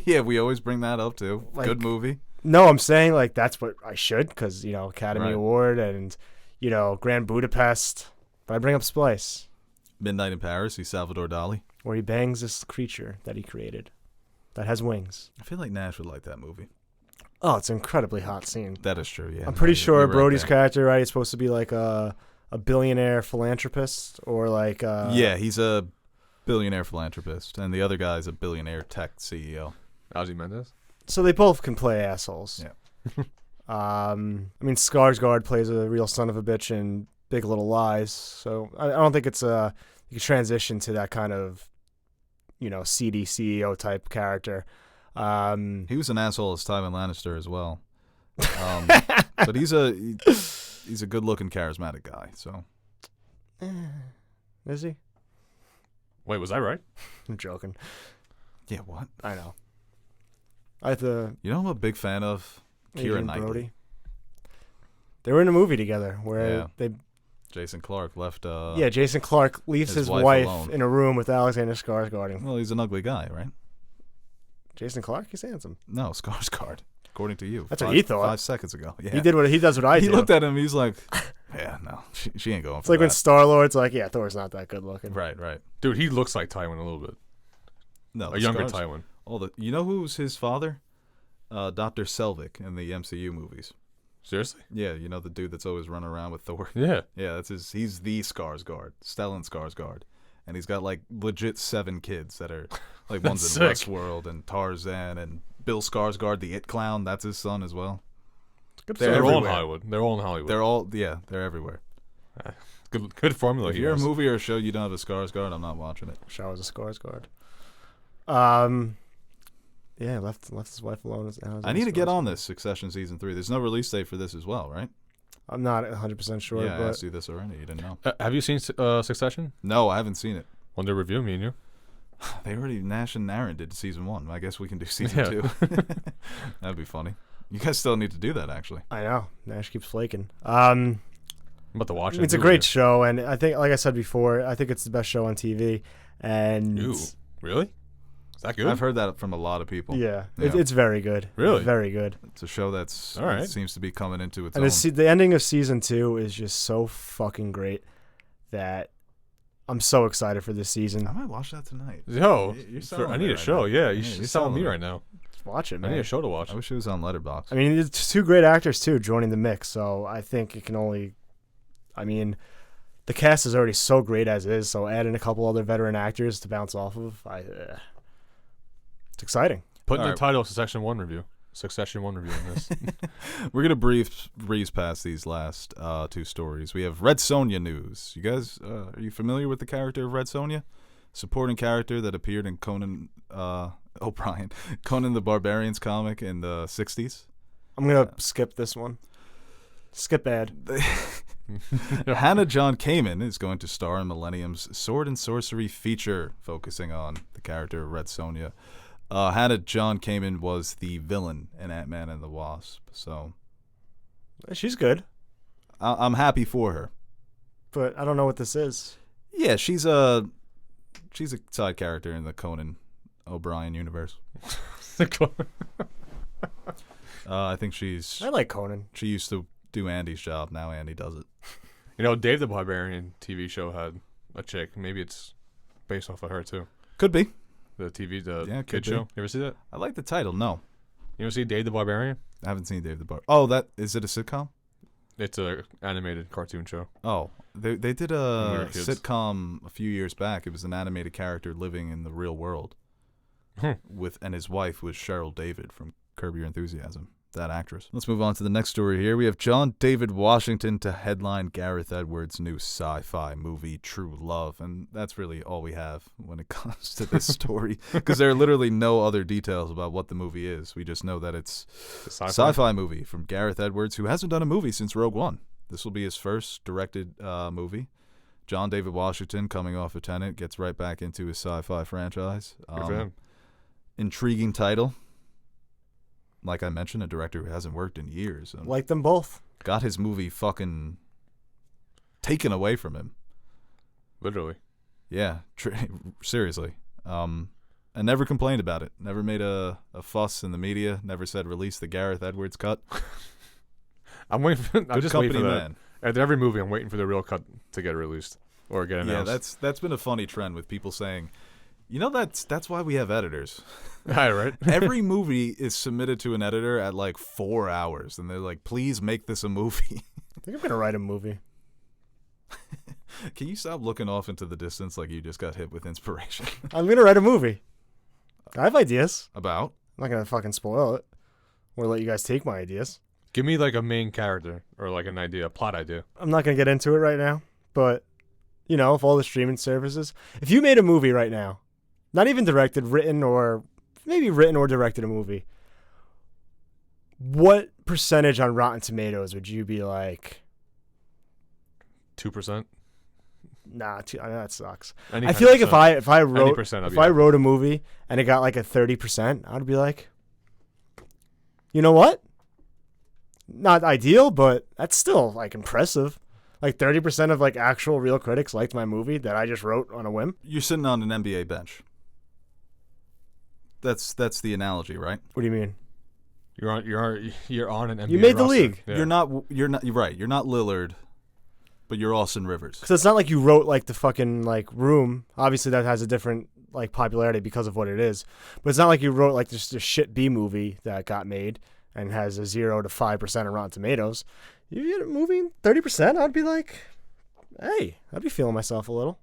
A: Yeah, we always bring that up too.
C: Like-
A: Good movie.
C: no, I'm saying, like, that's what I should, because, you know, Academy
A: Right.
C: Award and, you know, Grand Budapest. But I bring up Splice.
A: Midnight in Paris. He's Salvador Dali.
C: where he bangs this creature that he created that has wings.
A: I feel like Nash would like that movie.
C: Oh, it's an incredibly hot scene.
A: That is true. Yeah,
C: I'm pretty sure
A: you're right
C: Brody's
A: there.
C: character, right, is supposed to be like a billionaire philanthropist or like
A: Yeah, he's a billionaire philanthropist, and the other guy's a billionaire tech CEO.
B: Ozzy Mendez.
C: So they both can play assholes.
A: Yeah.
C: I mean, Skarsgård plays a real son of a bitch in Big Little Lies, so I don't think it's you can transition to that kind of, seedy CEO type character.
A: He was an asshole as Tywin Lannister as well. But he's a good-looking, charismatic guy. So
C: Is he?
B: Wait, was I right?
C: I'm joking.
A: yeah, what?
C: I know. I have to.
A: You know, who I'm a big fan of Keira
C: Adrien
A: Knightley.
C: Brody. They were in a movie together where
A: Yeah.
C: they.
A: Jason Clarke left.
C: Jason Clarke leaves
A: his
C: his
A: wife
C: wife
A: alone.
C: in a room with Alexander Skarsgård.
A: Well, he's an ugly guy, right?
C: Jason Clarke, he's handsome.
A: No, Skarsgård, according to you.
C: That's what he thought.
A: 5 seconds ago. Yeah.
C: He does what I
A: He
C: do.
A: looked at him. He's like, yeah, no, she ain't going
C: It's
A: for
C: like when
A: that.
C: Star-Lord's like, yeah, Thor's not that good looking.
A: Right.
B: Dude, he looks like Tywin a little bit.
A: No,
B: A younger
A: Skars-
B: Tywin.
A: You know who's his father? Dr. Selvig in the MCU movies.
B: Seriously?
A: Yeah, you know the dude that's always running around with Thor.
B: Yeah.
A: Yeah, that's his. He's the Skarsgård, Stellan Skarsgård, and he's got like legit 7 kids that are like one's in
B: That's sick.
A: Westworld and Tarzan and Bill Skarsgård, the It Clown. That's his son as well.
C: Good
A: They're
B: They're all in
A: everywhere.
B: Hollywood. They're all in Hollywood.
A: They're everywhere.
B: Good formula.
A: If
B: he
A: you're a
B: has.
A: movie or a show you don't have a Skarsgård, I'm not watching it.
C: Shaw was a Skarsgård. Yeah, left his wife alone.
A: I need to get on this Succession season 3. There's no release date for this as well, right?
C: I'm not 100% sure,
A: yeah, I
C: but
A: asked you this already. You didn't know.
B: Have you seen Succession?
A: No, I haven't seen it.
B: One day review, me and you.
A: They already Nash and Aren did season 1. I guess we can do season 2. That'd be funny. You guys still need to do that, actually.
C: I know Nash keeps flaking.
B: I'm about to watch it.
C: It's a great show, and I think, like I said before, I think it's the best show on TV. And
B: Ooh, really? Is that good?
A: I've heard that from a lot of people.
C: yeah,
A: Yeah.
C: It's very good.
B: Really?
C: It's very good.
A: It's a show that's
B: All right.
A: seems to be coming into its
C: And
A: own.
C: the ending of season 2 is just so fucking great that I'm so excited for this season.
A: I might watch that tonight.
B: Yo,
A: You're selling
B: I
A: me
B: need a
A: right
B: show.
A: now.
B: Yeah,
A: Yeah,
B: you're
A: you're
B: selling me
A: selling
B: right now.
C: Just watch it,
B: I
C: man.
B: need a show to watch.
A: I wish it was on Letterboxd.
C: I mean, it's 2 great actors too joining the mix, so I think it can only. I mean, the cast is already so great as is, so adding a couple other veteran actors to bounce off of, it's exciting.
B: Put in
A: All
B: the
A: right.
B: title Succession 1 review. Succession 1 review on this.
A: We're gonna breeze past these last 2 stories. We have Red Sonja news. You guys, are you familiar with the character of Red Sonja? Supporting character that appeared in Conan Conan the Barbarian's comic in the 60s.
C: I'm gonna skip this one. Skip ad.
A: Hannah John Kamen is going to star in Millennium's Sword and Sorcery feature, focusing on the character of Red Sonja. Hannah John Kamen was the villain in Ant-Man and the Wasp, so
C: She's good,
A: I'm happy for her.
C: but I don't know what this is.
A: Yeah, she's a side character in the Conan O'Brien universe. I think
C: I like Conan.
A: she used to do Andy's job. Now Andy does it.
B: You know, Dave the Barbarian TV show had a chick. Maybe it's based off of her too.
A: Could be.
B: The
A: Yeah,
B: kid
A: could be.
B: show. You ever see that?
A: I like the title. No,
B: You ever see Dave the Barbarian?
A: I haven't seen Dave the Bar. Oh, that is it a sitcom?
B: It's a animated cartoon show.
A: Oh, they did
B: When we
A: a
B: were kids.
A: sitcom a few years back. It was an animated character living in the real world, and his wife was Cheryl David from Curb Your Enthusiasm. That actress. Let's move on to the next story here. We have John David Washington to headline Gareth Edwards' new sci-fi movie, True Love. And that's really all we have when it comes to this story, because there are literally no other details about what the movie is. We just know that it's
B: The
A: a sci-fi movie from Gareth Edwards, who hasn't done a movie since Rogue One. This will be his first directed movie. John David Washington, coming off of Tenet, gets right back into his sci-fi franchise.
B: Good for him.
A: Intriguing title. Like I mentioned, a director who hasn't worked in years. And
C: Like them both.
A: got his movie fucking taken away from him.
B: Literally.
A: Yeah, seriously. And never complained about it. Never made a fuss in the media. Never said release the Gareth Edwards cut.
B: I'm waiting for. I'm
A: Good
B: just
A: company
B: waiting for
A: man.
B: that. At every movie, I'm waiting for the real cut to get released. or get announced.
A: that's been a funny trend with people saying, that's why we have editors.
B: Right.
A: Every movie is submitted to an editor at like 4 hours, and they're like, please make this a movie.
C: I think I'm gonna write a movie.
A: Can you stop looking off into the distance like you just got hit with inspiration?
C: I'm gonna write a movie. I have ideas.
A: About?
C: I'm not gonna fucking spoil it or let you guys take my ideas.
B: Give me like a main character or like an idea, a plot idea.
C: I'm not gonna get into it right now, but if all the streaming services, if you made a movie right now, not even directed, written or directed a movie, what percentage on Rotten Tomatoes would you be like?
B: 2%.
C: Nah, that sucks.
B: Any
C: I feel like
B: percent.
C: if I wrote a movie and it got like a 30%, I'd be like, you know what? Not ideal, but that's still like impressive. Like 30% of like actual real critics liked my movie that I just wrote on a whim.
A: You're sitting on an NBA bench. That's the analogy, right?
C: What do you mean?
B: You're on an NBA
C: You made the
B: roster.
C: league.
A: Yeah. You're right. You're not Lillard, but you're Austin Rivers.
C: Because it's not like you wrote like the fucking like Room. Obviously that has a different like popularity because of what it is. But it's not like you wrote like just a shit B movie that got made and has a 0 to 5% on Rotten Tomatoes. You get a movie 30%, I'd be like, hey, I'd be feeling myself a little.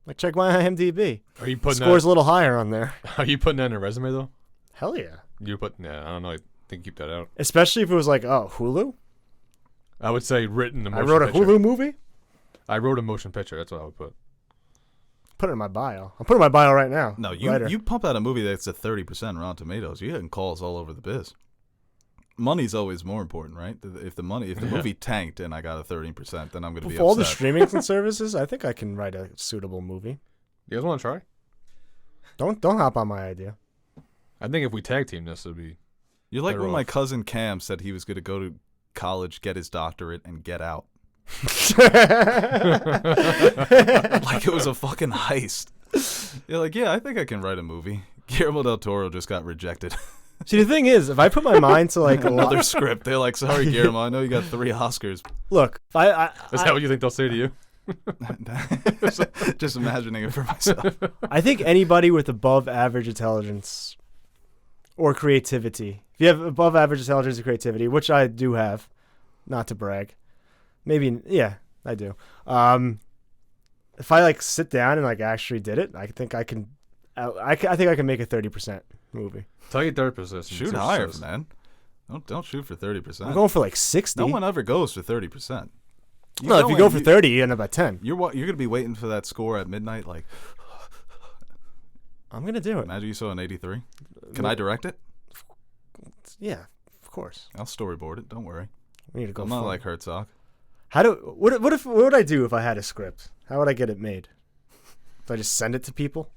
C: Like check my IMDb.
B: Are you putting
C: Scores a little higher on there.
B: Are you putting that in a resume though?
C: Hell yeah.
B: I don't know. I think keep that out.
C: Especially if it was like, oh, Hulu?
B: I would say written a
C: I
B: motion
C: wrote a
B: picture.
C: Hulu movie?
B: I wrote a motion picture. That's what I would put.
C: Put it in my bio. I'm putting my bio right now.
A: No, you pump out a movie that's a 30% Rotten Tomatoes. You're getting calls all over the biz. Money's always more important, right? If the movie tanked and I got a 13%, then I'm going to be
C: For all the
A: upset.
C: streaming services, I think I can write a suitable movie.
B: You guys want to try?
C: Don't hop on my idea.
B: I think if we tag team this, it'd be.
A: You're like
B: better
A: when my
B: off.
A: cousin Cam said he was going to go to college, get his doctorate, and get out. Like it was a fucking heist. You're like, yeah, I think I can write a movie. Guillermo del Toro just got rejected.
C: See, the thing is, if I put my mind to like
A: Another script, they're like, sorry, Guillermo, I know you got 3 Oscars.
C: look,
B: Is that what you think they'll say to you?
A: Just imagining it for myself.
C: I think anybody with above average intelligence or creativity, if you have above average intelligence or creativity, which I do have, not to brag, maybe, yeah, I do. If I like sit down and like actually did it, I think I can. I think I can make a 30% movie.
B: Tell your therapist.
A: Shoot higher, man. Don't shoot for 30%.
C: I'm going for like 60.
A: No one ever goes for 30%.
C: No, if you go for 30, you end up at 10.
A: You're gonna be waiting for that score at midnight. Like,
C: I'm gonna do it.
A: imagine you saw an 83. Can I direct it?
C: Yeah, of course.
A: I'll storyboard it. Don't worry.
C: We need to go.
A: I'm not
C: full.
A: like Herzog.
C: What would I do if I had a script? How would I get it made? Do I just send it to people?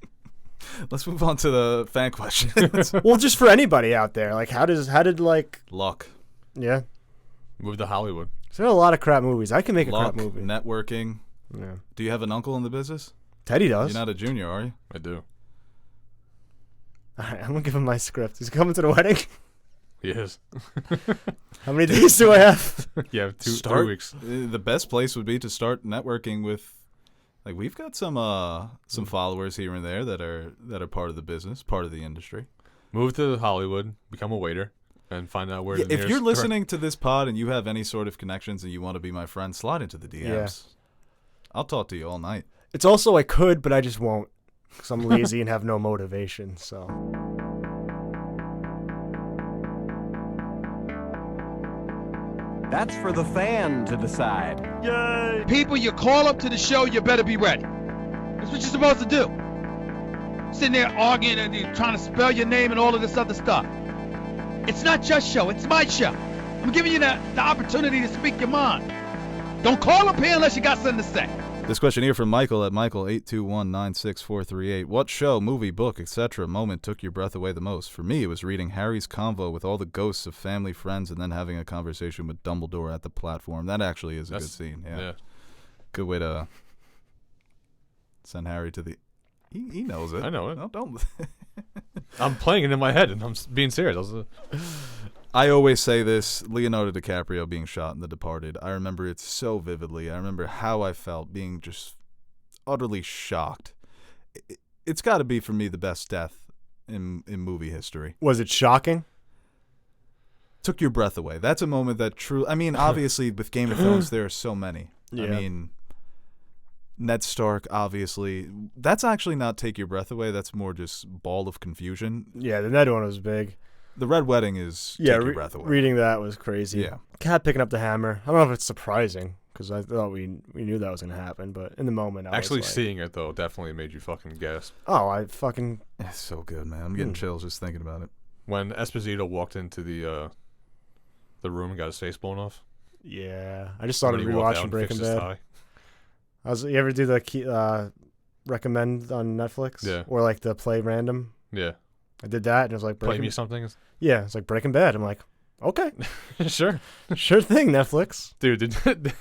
A: Let's move on to the fan questions.
C: Well, just for anybody out there, like how did like
A: Luck.
C: yeah?
B: Move to Hollywood.
C: There's a lot of crap movies. I can make a
A: Luck,
C: crap movie.
A: networking.
C: Yeah.
A: Do you have an uncle in the business?
C: Teddy does.
A: You're not a junior, are you?
B: I do.
C: All right, I'm gonna give him my script. He's coming to the wedding.
B: He is.
C: How many days do I have?
B: Yeah, 3
A: Start-
B: weeks.
A: The best place would be to start networking with. Like we've got some followers here and there that are part of the business, part of the industry.
B: Move to Hollywood, become a waiter, and find out where the
A: If
B: nearest-
A: you're listening to this pod and you have any sort of connections and you want to be my friend, slide into the DMs.
C: Yeah.
A: I'll talk to you all night.
C: It's also I could, but I just won't because I'm lazy and have no motivation. So
D: That's for the fan to decide.
E: People you call up to the show, you better be ready. That's what you're supposed to do. Sitting there arguing and you're trying to spell your name and all of this other stuff. It's not your show, it's my show. I'm giving you the opportunity to speak your mind. Don't call up here unless you got something to say.
A: This question here from Michael at Michael821-96438. What show, movie, book, etc. moment took your breath away the most? For me, it was reading Harry's convo with all the ghosts of family, friends, and then having a conversation with Dumbledore at the platform. That actually is a good scene. Yeah. Good way to send Harry to the... He knows it.
B: I know it.
A: No, don't...
B: I'm playing it in my head, and I'm being serious.
A: I always say this, Leonardo DiCaprio being shot in The Departed. I remember it so vividly. I remember how I felt being just utterly shocked. It's got to be, for me, the best death in movie history.
C: Was it shocking?
A: Took your breath away. That's a moment that true. I mean, obviously, with Game of Thrones, there are so many.
C: Yeah.
A: I mean, Ned Stark, obviously. That's actually not take your breath away. That's more just ball of confusion.
C: Yeah, the Ned one was big.
A: The Red Wedding is take your breath away.
C: Reading that was crazy.
A: Yeah.
C: Cat picking up the hammer. I don't know if it's surprising because I thought we knew that was going to happen, but in the moment, I
B: Actually
C: was like,
B: seeing it, though, definitely made you fucking gasp.
C: oh, I fucking...
A: It's so good, man. I'm getting chills just thinking about it.
B: When Esposito walked into the room and got his face blown off.
C: Yeah. I just started
B: When he walked out
C: rewatching
B: and
C: Breaking
B: fixed his
C: Bad.
B: tie.
C: You ever do the recommend on Netflix?
B: Yeah.
C: Or like the play random?
B: Yeah.
C: I did that and it was like
B: Play me something.
C: Yeah, it's like Breaking Bad. I'm like, okay,
B: Sure.
C: sure thing, Netflix.
B: Dude,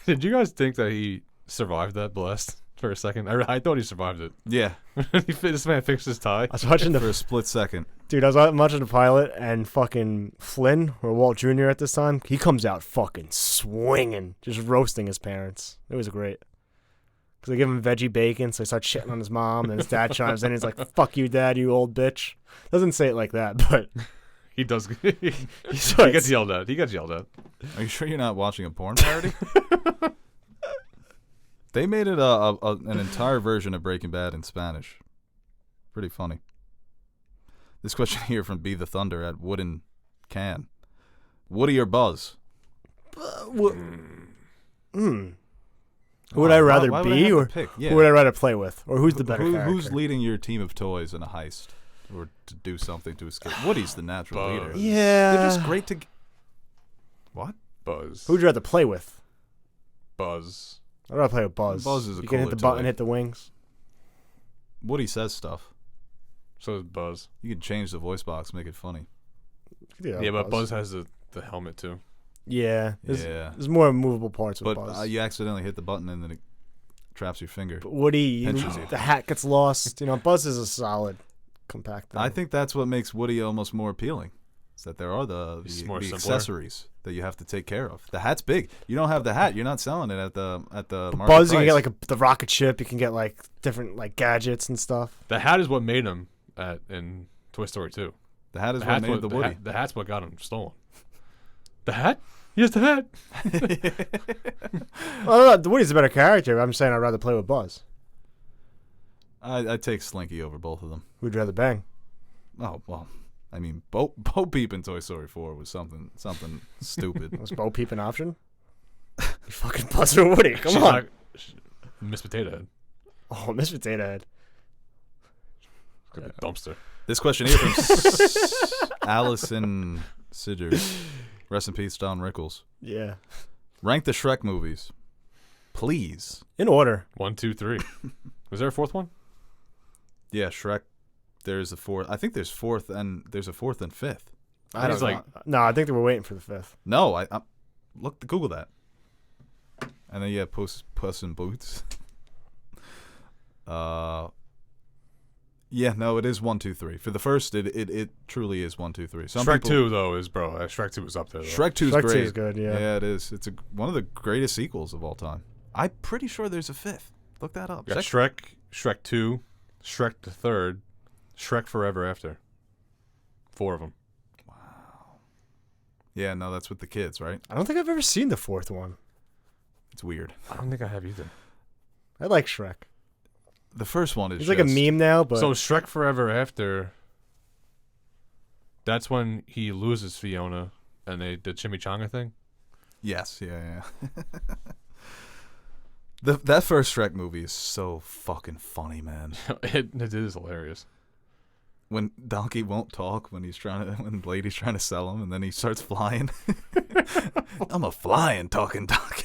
B: did you guys think that he survived that blast for a second? I thought he survived it.
A: Yeah.
B: This man fixed his tie.
C: I was watching
A: For a split second.
C: Dude, I was watching the pilot, and fucking Flynn, or Walt Jr. at this time, he comes out fucking swinging, just roasting his parents. It was great. Because they give him veggie bacon, so he starts shitting on his mom, and his dad chimes in, he's like, fuck you, dad, you old bitch. Doesn't say it like that, but...
B: He does. He
C: starts-
B: gets yelled at. He gets yelled at.
A: Are you sure you're not watching a porn parody? They made it an entire version of Breaking Bad in Spanish. Pretty funny. This question here from Be the Thunder at Wooden Can. Woody or Buzz?
C: Who would I rather
A: why would I
C: be,
A: have to
C: or
A: pick? Yeah.
C: who would I rather play with? Or who's the better character?
A: Who's leading your team of toys in a heist? Or to do something to escape? Woody's the natural
B: Buzz.
A: leader.
C: Yeah.
A: They're just great to... What?
B: Buzz.
C: Who would you rather play with?
B: Buzz.
C: I'd rather play with Buzz.
A: Buzz is a
C: You can hit
A: cooler
C: the button,
A: toy.
C: hit the wings.
A: Woody says stuff.
B: So is Buzz.
A: You can change the voice box, make it funny.
B: Yeah, but Buzz has the helmet too.
C: Yeah.
A: Yeah.
C: There's more movable parts with
A: But
C: Buzz.
A: you accidentally hit the button and then it traps your finger.
C: But Woody,
A: Pinches you.
C: the hat gets lost. Buzz is a solid compact thing.
A: I think that's what makes Woody almost more appealing. Is that there are the
B: It's more simpler.
A: accessories that you have to take care of. The hat's big. You don't have the hat, you're not selling it at the market
C: Buzz,
A: price.
C: you can get like the rocket ship. You can get like different like gadgets and stuff.
B: The hat is what made him in Toy Story 2.
A: The hat is what made the Woody.
B: The hat's what got him stolen. The hat? Yes, the hat.
C: Well, the Woody's a better character. But I'm saying I'd rather play with Buzz.
A: I'd take Slinky over both of them.
C: Who'd you rather bang?
A: Oh, well, I mean, Bo Peep in Toy Story 4 was something stupid.
C: Was Bo Peep an option? You fucking Buzz or Woody? Come
B: She's
C: on.
B: not- Miss Potato Head.
C: Oh, Miss Potato Head.
B: Like a dumpster.
A: This question here from Allison Sidgers. Rest in peace, Don Rickles.
C: Yeah.
A: Rank the Shrek movies. Please.
C: In order.
B: 1, 2, 3. Was there a fourth one?
A: Yeah, Shrek. There's a fourth. I think there's there's a fourth and fifth.
C: I don't
B: It's
C: know.
B: like-
C: No, I think they were waiting for the fifth.
A: No, I look, Google that. And then you have Puss in Boots. Yeah, no, it is 1, 2, 3. For the first, it truly is 1, 2, 3.
B: Shrek 2, though, is, bro. Shrek 2 was up there, though.
A: Shrek 2 is
C: Shrek 2
A: great.
C: is good, yeah.
A: Yeah, it is. It's one of the greatest sequels of all time. I'm pretty sure there's a fifth. Look that up.
B: You got Shrek 2, Shrek the Third, Shrek Forever After. 4 of them.
A: Yeah, no, that's with the kids, right?
C: I don't think I've ever seen the fourth one.
A: It's weird.
B: I don't think I have either.
C: I like Shrek.
A: The first one is
C: He's like a meme now, but
B: So Shrek Forever After, that's when he loses Fiona and the chimichanga thing?
A: Yes, yeah. That first Shrek movie is so fucking funny, man.
B: It is hilarious.
A: When Donkey won't talk, when Lady's trying to sell him, and then he starts flying. I'm a flying talking donkey.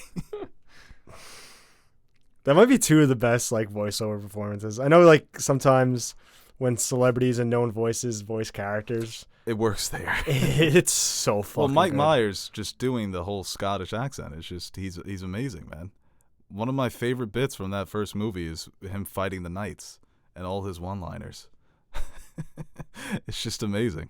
C: that might be two of the best like voiceover performances. I know like sometimes when celebrities and known voices voice characters,
A: It works there.
C: it's so fucking
A: Well, Mike
C: good.
A: Myers just doing the whole Scottish accent. It's just he's amazing, man. One of my favorite bits from that first movie is him fighting the knights and all his one-liners. It's just amazing.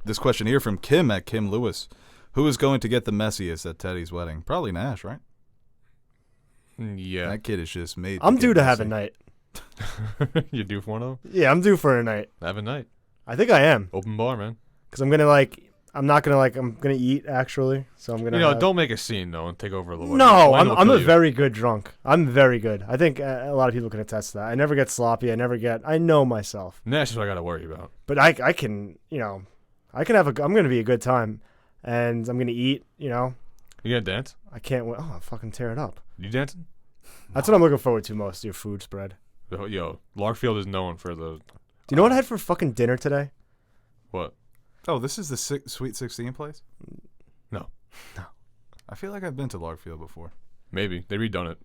A: This question here from Kim at Kim Lewis. Who is going to get the messiest at Teddy's wedding? Probably Nash, right?
B: Yeah.
A: That kid is just made.
C: I'm due to
A: messy.
C: have a night.
B: You due for one of them?
C: Yeah, I'm due for a night.
B: Have a night.
C: I think I am.
B: Open bar, man.
C: Because I'm going to eat, actually. So I'm going to
B: don't make a scene, though, and take over the wedding.
C: No,
B: Wine will
C: I'm
B: kill
C: a
B: you.
C: very good drunk. I'm very good. I think a lot of people can attest to that. I never get sloppy. I know myself.
B: Nash is what I got to worry about.
C: But I can, I'm going to be a good time. And I'm going to eat,
B: You gonna dance?
C: I can't wait. Oh, I'll fucking tear it up.
B: You dancing?
C: That's what I'm looking forward to most, your food spread.
B: Yo, Larkfield is known for the...
C: Do you know what I had for fucking dinner today?
B: What?
A: Oh, this is the Sweet 16 place?
B: No.
A: I feel like I've been to Larkfield before.
B: Maybe. They redone it.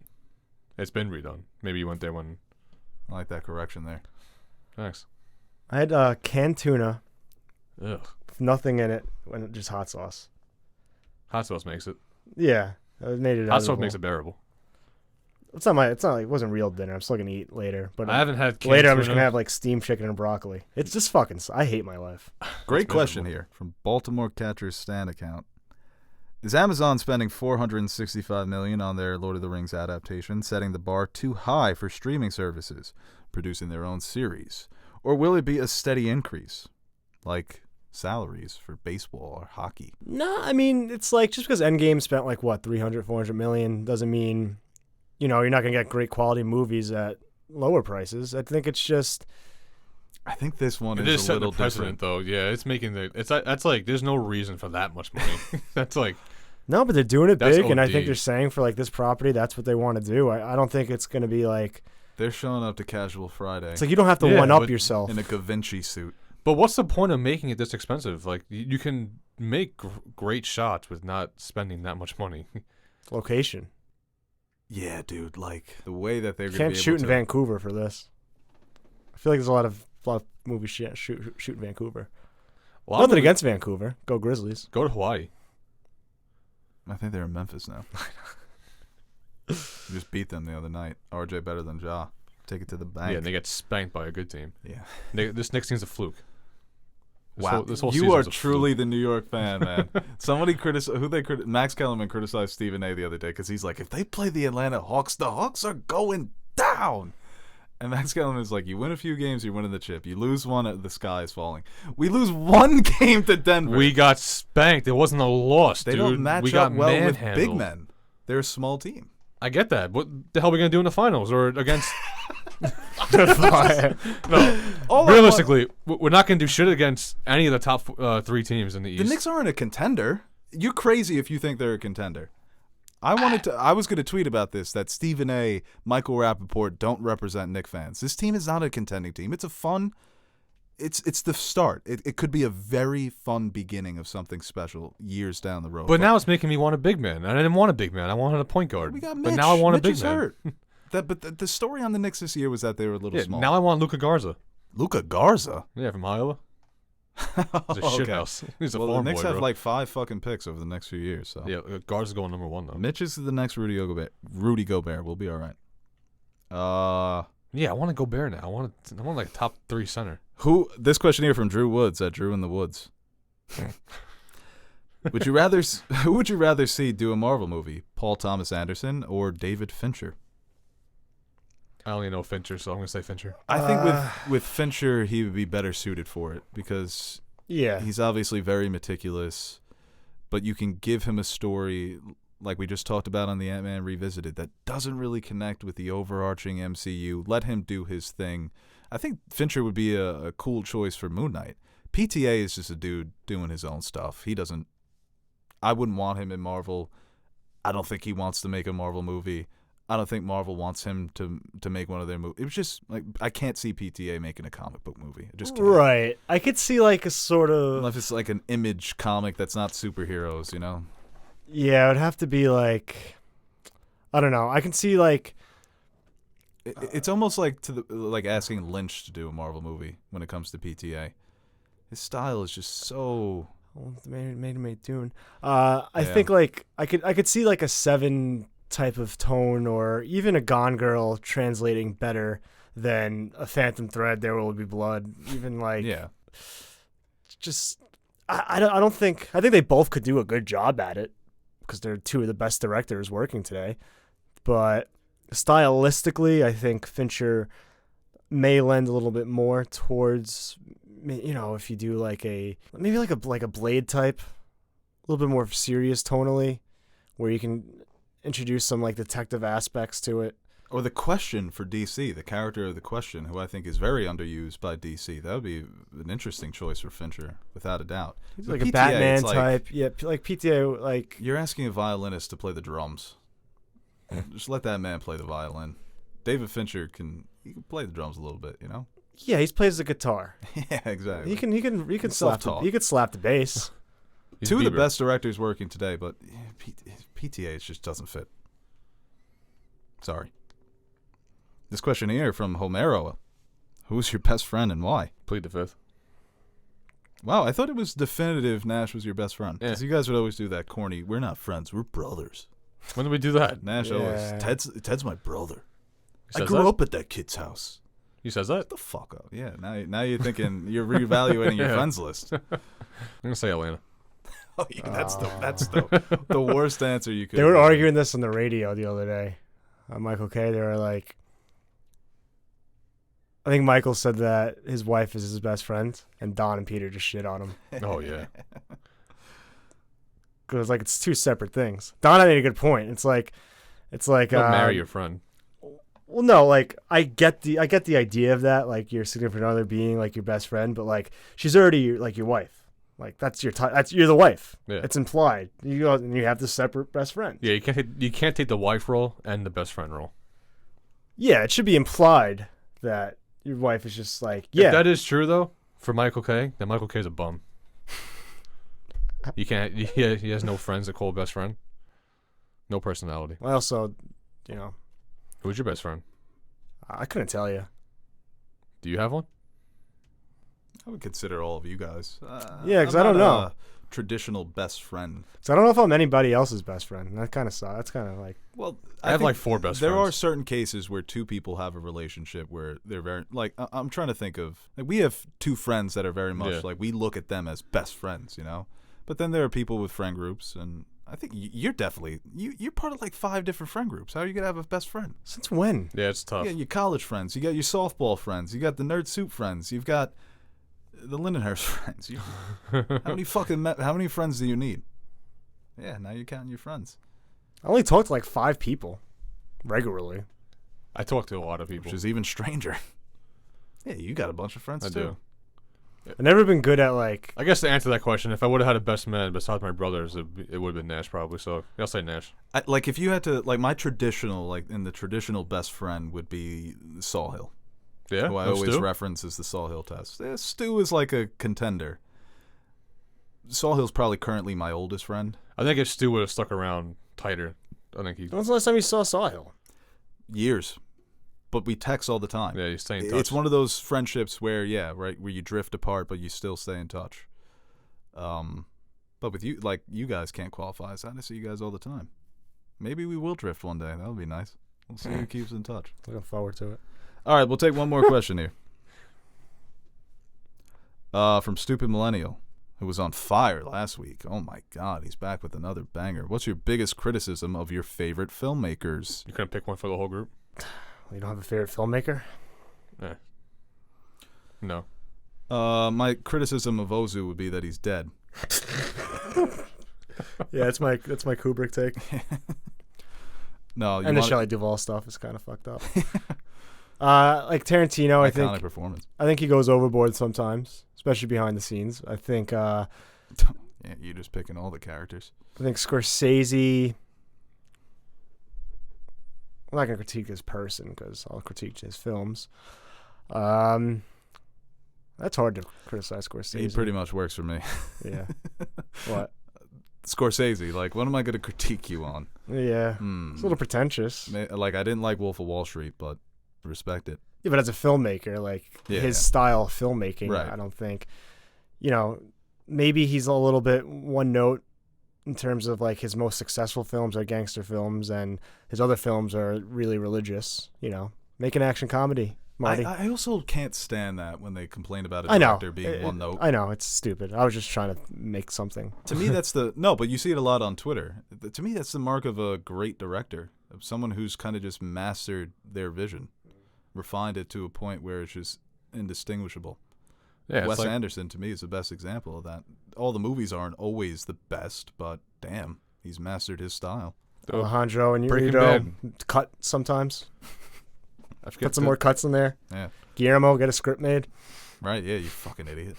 B: It's been redone. Maybe you went there when...
A: I like that correction there.
B: Thanks.
C: I had canned tuna
B: Ugh.
C: with nothing in it, just hot sauce.
B: Hot sauce makes it.
C: Yeah, I made it.
B: Hot sauce makes it bearable.
C: It's not like it wasn't real dinner. I'm still gonna eat later, but
B: I haven't had canned
C: later. I'm just
B: tuna.
C: gonna have like steamed chicken and broccoli. It's just fucking. I hate my life.
A: Great question
B: miserable.
A: here from Baltimore Catcher's Stand account. Is Amazon spending $465 million on their Lord of the Rings adaptation, setting the bar too high for streaming services, producing their own series? Or will it be a steady increase, like salaries for baseball or hockey?
C: No, I mean it's like just because Endgame spent like what 300-400 million doesn't mean, you're not gonna get great quality movies at lower prices. I think it's just.
A: I think this one
B: It
A: is
B: is
A: a
B: setting
A: little
B: the precedent,
A: different.
B: though. Yeah, it's making that's like there's no reason for that much money. That's like
C: No, but they're doing it
B: That's
C: big, and I
B: OD.
C: think they're saying for like this property, that's what they want to do. I don't think it's gonna be like.
A: They're showing up to Casual Friday
C: It's like you don't have to
B: Yeah,
C: one up
B: but
C: yourself.
A: in a Da Vinci suit.
B: But what's the point of making it this expensive? Like you can make great shots with not spending that much money.
C: Location.
A: Yeah, dude, like the way that they're
C: You
A: going to
C: can't
A: be
C: shoot
A: able
C: in
A: to...
C: Vancouver for this. I feel like there's a lot of movies shoot in Vancouver.
B: Well,
C: Nothing against Vancouver. Go Grizzlies.
B: Go to Hawaii.
A: I think they're in Memphis now. We just beat them the other night. RJ better than Ja. Take it to the bank.
B: Yeah, and they get spanked by a good team.
A: Yeah.
B: This next team's a fluke. This whole
A: you
B: season
A: are
B: was a
A: truly
B: fluke.
A: the New York fan, man. Somebody Max Kellerman criticized Stephen A. the other day because he's like, if they play the Atlanta Hawks, the Hawks are going down. And Max Kellerman is like, you win a few games, you're winning the chip. You lose one, the sky is falling. We lose one game to Denver.
B: We got spanked. It wasn't a loss,
A: They
B: dude.
A: don't match
B: we got
A: up well with big
B: manhandled.
A: men. They're a small team.
B: I get that. What the hell are we gonna do in the finals or against?
C: No.
B: Realistically, we're not gonna do shit against any of the top 3 teams in the East.
A: The Knicks aren't a contender. You're crazy if you think they're a contender. I was going to tweet about this, that Stephen A., Michael Rappaport don't represent Knicks fans. This team is not a contending team. It's a fun... It's the start. It could be a very fun beginning of something special years down the road.
B: But now it's making me want a big man. I didn't want a big man. I wanted a point guard.
A: we got Mitch.
B: But now I want
A: Mitch
B: a big
A: is
B: man.
A: hurt. But the story on the Knicks this year was that they were a little
B: Yeah,
A: small.
B: now I want Luka Garza.
A: Luka Garza?
B: Yeah, from Iowa. He's a
A: Okay.
B: shithouse. He's a
A: Well, the
B: farm
A: Knicks
B: boy,
A: have
B: bro.
A: like 5 fucking picks over the next few years. So
B: Yeah, Garza's going number 1 though.
A: Mitch is the next Rudy Gobert. We'll be all right.
B: Yeah, I want to go Bear now. I want like a top 3 center.
A: This question here from Drew Woods at Drew in the Woods. Who would you rather see do a Marvel movie? Paul Thomas Anderson or David Fincher?
B: I only know Fincher, so I'm gonna say Fincher.
A: I think with Fincher he would be better suited for it because
C: Yeah.
A: he's obviously very meticulous, but you can give him a story like we just talked about on the Ant-Man Revisited that doesn't really connect with the overarching MCU. Let him do his thing. I think Fincher would be a cool choice for Moon Knight. PTA is just a dude doing his own stuff. I wouldn't want him in Marvel. I don't think he wants to make a Marvel movie. I don't think Marvel wants him to make one of their movies. It was just like I can't see PTA making a comic book movie. I just can't.
C: Right. I could see like a sort of.
A: Unless it's like an Image comic that's not superheroes, you know?
C: Yeah, it would have to be like. I don't know. I can see like.
A: It's almost like like asking Lynch to do a Marvel movie when it comes to PTA. His style is just so.
C: Made Dune. I think like I could see like a 7 type of tone or even a Gone Girl translating better than a Phantom Thread. There Will Be Blood. Even like
A: Yeah.
C: just I don't think they both could do a good job at it because they're two of the best directors working today. But stylistically, I think Fincher may lend a little bit more towards, if you do like a Blade type, a little bit more serious tonally, where you can introduce some like detective aspects to it.
A: Or the Question for DC, the character of the Question, who I think is very underused by DC. That would be an interesting choice for Fincher, without a doubt.
C: He's like a Batman type. Yeah, like PTA, like...
A: You're asking a violinist to play the drums. Just let that man play the violin. David Fincher can play the drums a little bit, you know?
C: Yeah, he plays the guitar.
A: Yeah, exactly.
C: He can slap the bass.
A: Two of the best directors working today, but PTA just doesn't fit. Sorry. This question here from Homero. Who's your best friend and why?
B: Plead the fifth.
A: Wow, I thought it was definitive Nash was your best friend.
B: Yeah.
A: Because you guys would always do that corny, we're not friends, we're brothers.
B: When did we do that?
A: Nash always, Ted's my brother. I
B: says
A: grew
B: that?
A: up at that kid's house.
B: He says that?
A: Get the fuck up. Yeah, now you're thinking, you're reevaluating your friends list.
B: I'm going to say Atlanta.
A: Oh, yeah, that's the worst answer you could.
C: They were arguing this on the radio the other day. Michael K. They were like, I think Michael said that his wife is his best friend, and Don and Peter just shit on him.
B: Oh, yeah.
C: Because like it's two separate things. Don made a good point. It's like
B: Don't marry your friend.
C: Well, no, like I get the idea of that, like your significant other being like your best friend, but like she's already like your wife. Like that's you're the wife.
B: Yeah.
C: It's implied. You have the separate best friend.
B: Yeah, you can't take the wife role and the best friend role.
C: Yeah, it should be implied that your wife is just like, yeah.
B: If that is true though, for Michael K, then Michael K's a bum. He has no friends to call best friend. No personality.
C: I also,
B: Who's your best friend?
C: I couldn't tell you.
B: Do you have one?
A: I would consider all of you guys.
C: Yeah, because I don't know.
A: A traditional best friend.
C: So I don't know if I'm anybody else's best friend. That kind of sucks. That's kind of like.
A: Well,
B: I have like 4 best friends.
A: There are certain cases where two people have a relationship where they're very like. I'm trying to think of like we have 2 friends that are very much like we look at them as best friends, But then there are people with friend groups, and I think you're definitely you're part of like 5 different friend groups. How are you gonna have a best friend?
C: Since when?
B: Yeah, it's tough.
A: You got your college friends, you got your softball friends, you got the nerd soup friends, you've got the Lindenhurst friends. How many friends do you need? Yeah, now you're counting your friends.
C: I only talk to like 5 people regularly.
B: I talk to a lot of people.
A: Which is even stranger. Yeah, you got a bunch of friends
B: I
A: too.
B: do.
C: I've never been good at like.
B: I guess to answer that question, if I would have had a best man besides my brothers, it would have been Nash probably. So I'll say Nash.
A: Like if you had to, like my traditional, like in the traditional best friend would be Sawhill.
B: Yeah,
A: who I always reference as the Sawhill test. Stu is like a contender. Sawhill's probably currently my oldest friend.
B: I think if Stu would have stuck around tighter, I think he.
C: When's the last time you saw Sawhill?
A: Years. But we text all the time.
B: Yeah, you stay in touch.
A: It's one of those friendships where, where you drift apart, but you still stay in touch. But with you, like, you guys can't qualify. So I see you guys all the time. Maybe we will drift one day. That'll be nice. We'll see who keeps in touch.
C: Looking forward to it.
A: All right, we'll take one more question here. From Stupid Millennial, who was on fire last week. Oh, my God. He's back with another banger. What's your biggest criticism of your favorite filmmakers?
B: You couldn't pick one for the whole group?
C: You don't have a favorite filmmaker?
B: No.
A: My criticism of Ozu would be that he's dead.
C: Yeah, that's my Kubrick take.
A: No,
C: and the Shelley Duvall stuff is kind of fucked up. Like Tarantino,
A: iconic performance.
C: I think he goes overboard sometimes, especially behind the scenes. I think. Yeah,
A: you're just picking all the characters.
C: I think Scorsese. I'm not gonna critique his person because I'll critique his films. That's hard to criticize Scorsese.
A: He pretty much works for me.
C: Yeah. What?
A: Scorsese, like, what am I gonna critique you on?
C: Yeah. It's a little pretentious.
A: Like, I didn't like Wolf of Wall Street, but respect it.
C: Yeah, but as a filmmaker, like his style of filmmaking, right. I don't think, maybe he's a little bit one note in terms of like his most successful films are gangster films and his other films are really religious, make an action comedy. Marty.
A: I also can't stand that when they complain about a
C: I know.
A: director being one note.
C: I know, it's stupid. I was just trying to make something.
A: To me, that's but you see it a lot on Twitter. To me, that's the mark of a great director, of someone who's kind of just mastered their vision, refined it to a point where it's just indistinguishable.
B: Yeah,
A: Wes Anderson, to me, is the best example of that. All the movies aren't always the best, but damn, he's mastered his style.
C: Alejandro and
B: Breaking
C: Yudo cut sometimes. Put some more cuts in there.
A: Yeah.
C: Guillermo, get a script made.
A: Right, yeah, you fucking idiot.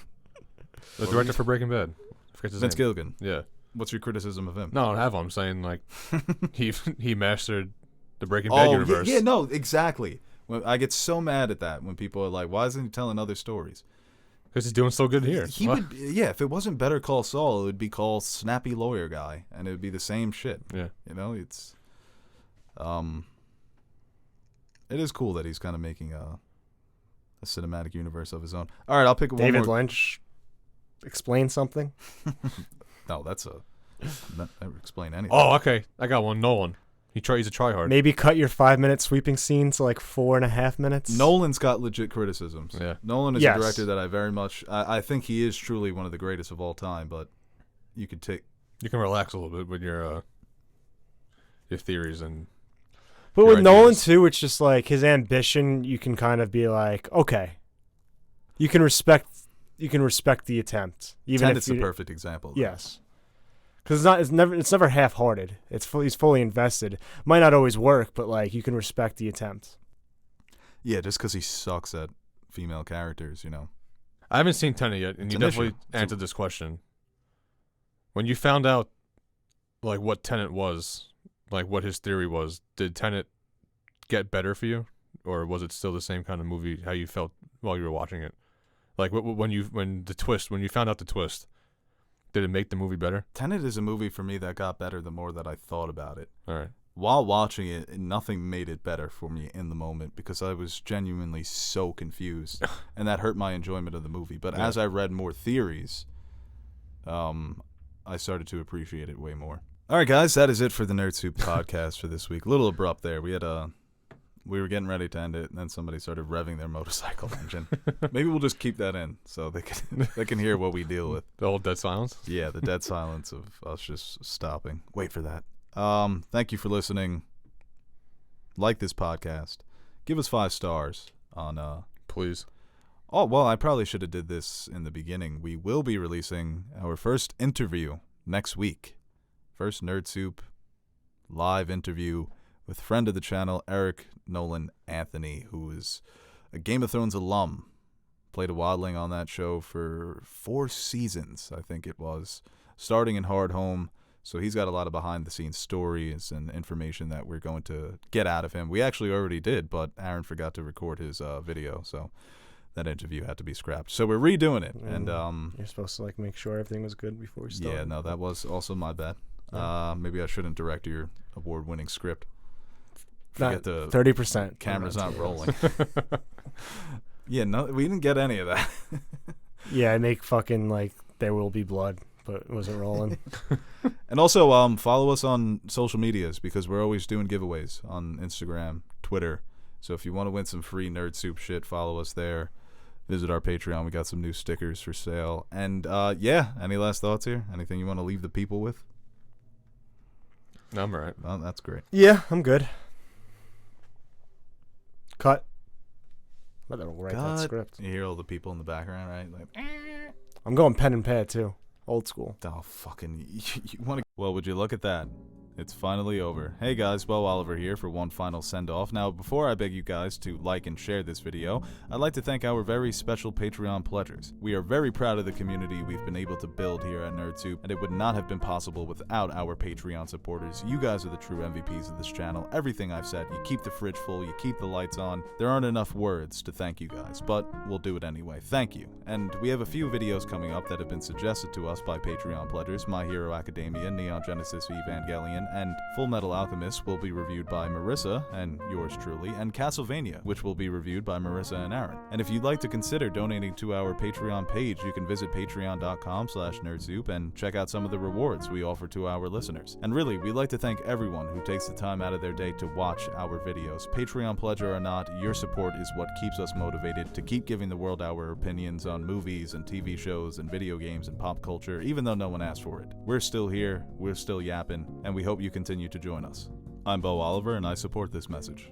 B: The director for Breaking Bad.
A: Vince Gilligan.
B: Yeah.
A: What's your criticism of him?
B: No, I don't have one. I'm saying, like, he mastered the Breaking Bad universe.
A: Yeah, no, exactly. I get so mad at that when people are like, why isn't he telling other stories?
B: Because he's doing so good here.
A: He would, if it wasn't Better Call Saul, it would be called Snappy Lawyer Guy, and it would be the same shit.
B: Yeah.
A: You know, it's, it is cool that he's kind of making a cinematic universe of his own. All right, I'll pick one more.
C: David Lynch, explain something.
A: No, never explain anything.
B: Oh, okay. I got one. Nolan. He's a tryhard.
C: Maybe cut your 5-minute sweeping scene to like 4.5 minutes.
A: Nolan's got legit criticisms.
B: Yeah.
A: Nolan is a director that I very much, I think he is truly one of the greatest of all time, but you can
B: relax a little bit with your theories and.
C: But with Nolan too, it's just like his ambition. You can kind of be like, okay, you can respect the attempt, even
A: Tenet's
C: if
A: the perfect example.
C: Yes, because it's never half-hearted. He's fully invested. Might not always work, but like you can respect the attempt.
A: Yeah, just because he sucks at female characters, you know.
B: I haven't seen Tenet yet, and you definitely answered this question. When you found out, like, what Tenet was, like, what his theory was, did Tenet get better for you? Or was it still the same kind of movie, how you felt while you were watching it? Like, when you found out the twist, did it make the movie better?
A: Tenet is a movie for me that got better the more that I thought about it.
B: All right.
A: While watching it, nothing made it better for me in the moment because I was genuinely so confused, and that hurt my enjoyment of the movie. But as I read more theories, I started to appreciate it way more. All right, guys, that is it for the Nerd Soup podcast for this week. A little abrupt there. We were getting ready to end it, and then somebody started revving their motorcycle engine. Maybe we'll just keep that in so they can hear what we deal with.
B: The whole dead silence?
A: Yeah, the dead silence of us just stopping. Wait for that. Thank you for listening. Like this podcast. Give us 5 stars on
B: please.
A: Oh, well, I probably should have did this in the beginning. We will be releasing our first interview next week. First Nerd Soup live interview with friend of the channel, Eric Nolan Anthony, who is a Game of Thrones alum. Played a wildling on that show for 4 seasons, I think it was, starting in Hard Home. So he's got a lot of behind-the-scenes stories and information that we're going to get out of him. We actually already did, but Aaron forgot to record his video, so that interview had to be scrapped. So we're redoing it. And
C: you're supposed to like make sure everything was good before we start.
A: Yeah, no, that was also my bad. Maybe I shouldn't direct your award-winning script. Forget the
C: 30%.
A: Camera's not rolling. Yeah, no, we didn't get any of that.
C: Yeah, I make fucking like There Will Be Blood, but it wasn't rolling.
A: And also, follow us on social medias because we're always doing giveaways on Instagram, Twitter. So if you want to win some free Nerd Soup shit, follow us there. Visit our Patreon. We got some new stickers for sale. And yeah, any last thoughts here? Anything you want to leave the people with?
B: No, I'm all right.
A: Well, that's great.
C: Yeah, I'm good. Cut. I'll write that script.
A: You hear all the people in the background, right? Like,
C: I'm going pen and pad too. Old school.
A: oh, fucking, you want to... Well, would you look at that? It's finally over. Hey guys, Bo Oliver here for one final send-off. Now, before I beg you guys to like and share this video, I'd like to thank our very special Patreon pledgers. We are very proud of the community we've been able to build here at Nerd Soup, and it would not have been possible without our Patreon supporters. You guys are the true MVPs of this channel. Everything I've said, you keep the fridge full, you keep the lights on. There aren't enough words to thank you guys, but we'll do it anyway. Thank you. And we have a few videos coming up that have been suggested to us by Patreon pledgers: My Hero Academia, Neon Genesis Evangelion, and Full Metal Alchemist will be reviewed by Marissa and yours truly, and Castlevania, which will be reviewed by Marissa and Aaron. And if you'd like to consider donating to our Patreon page, you can visit patreon.com/nerdzoop and check out some of the rewards we offer to our listeners. And really, we'd like to thank everyone who takes the time out of their day to watch our videos. Patreon pledger or not, your support is what keeps us motivated to keep giving the world our opinions on movies and TV shows and video games and pop culture, even though no one asked for it. We're still here, we're still yapping, and we hope you continue to join us. I'm Bo Oliver, and I support this message.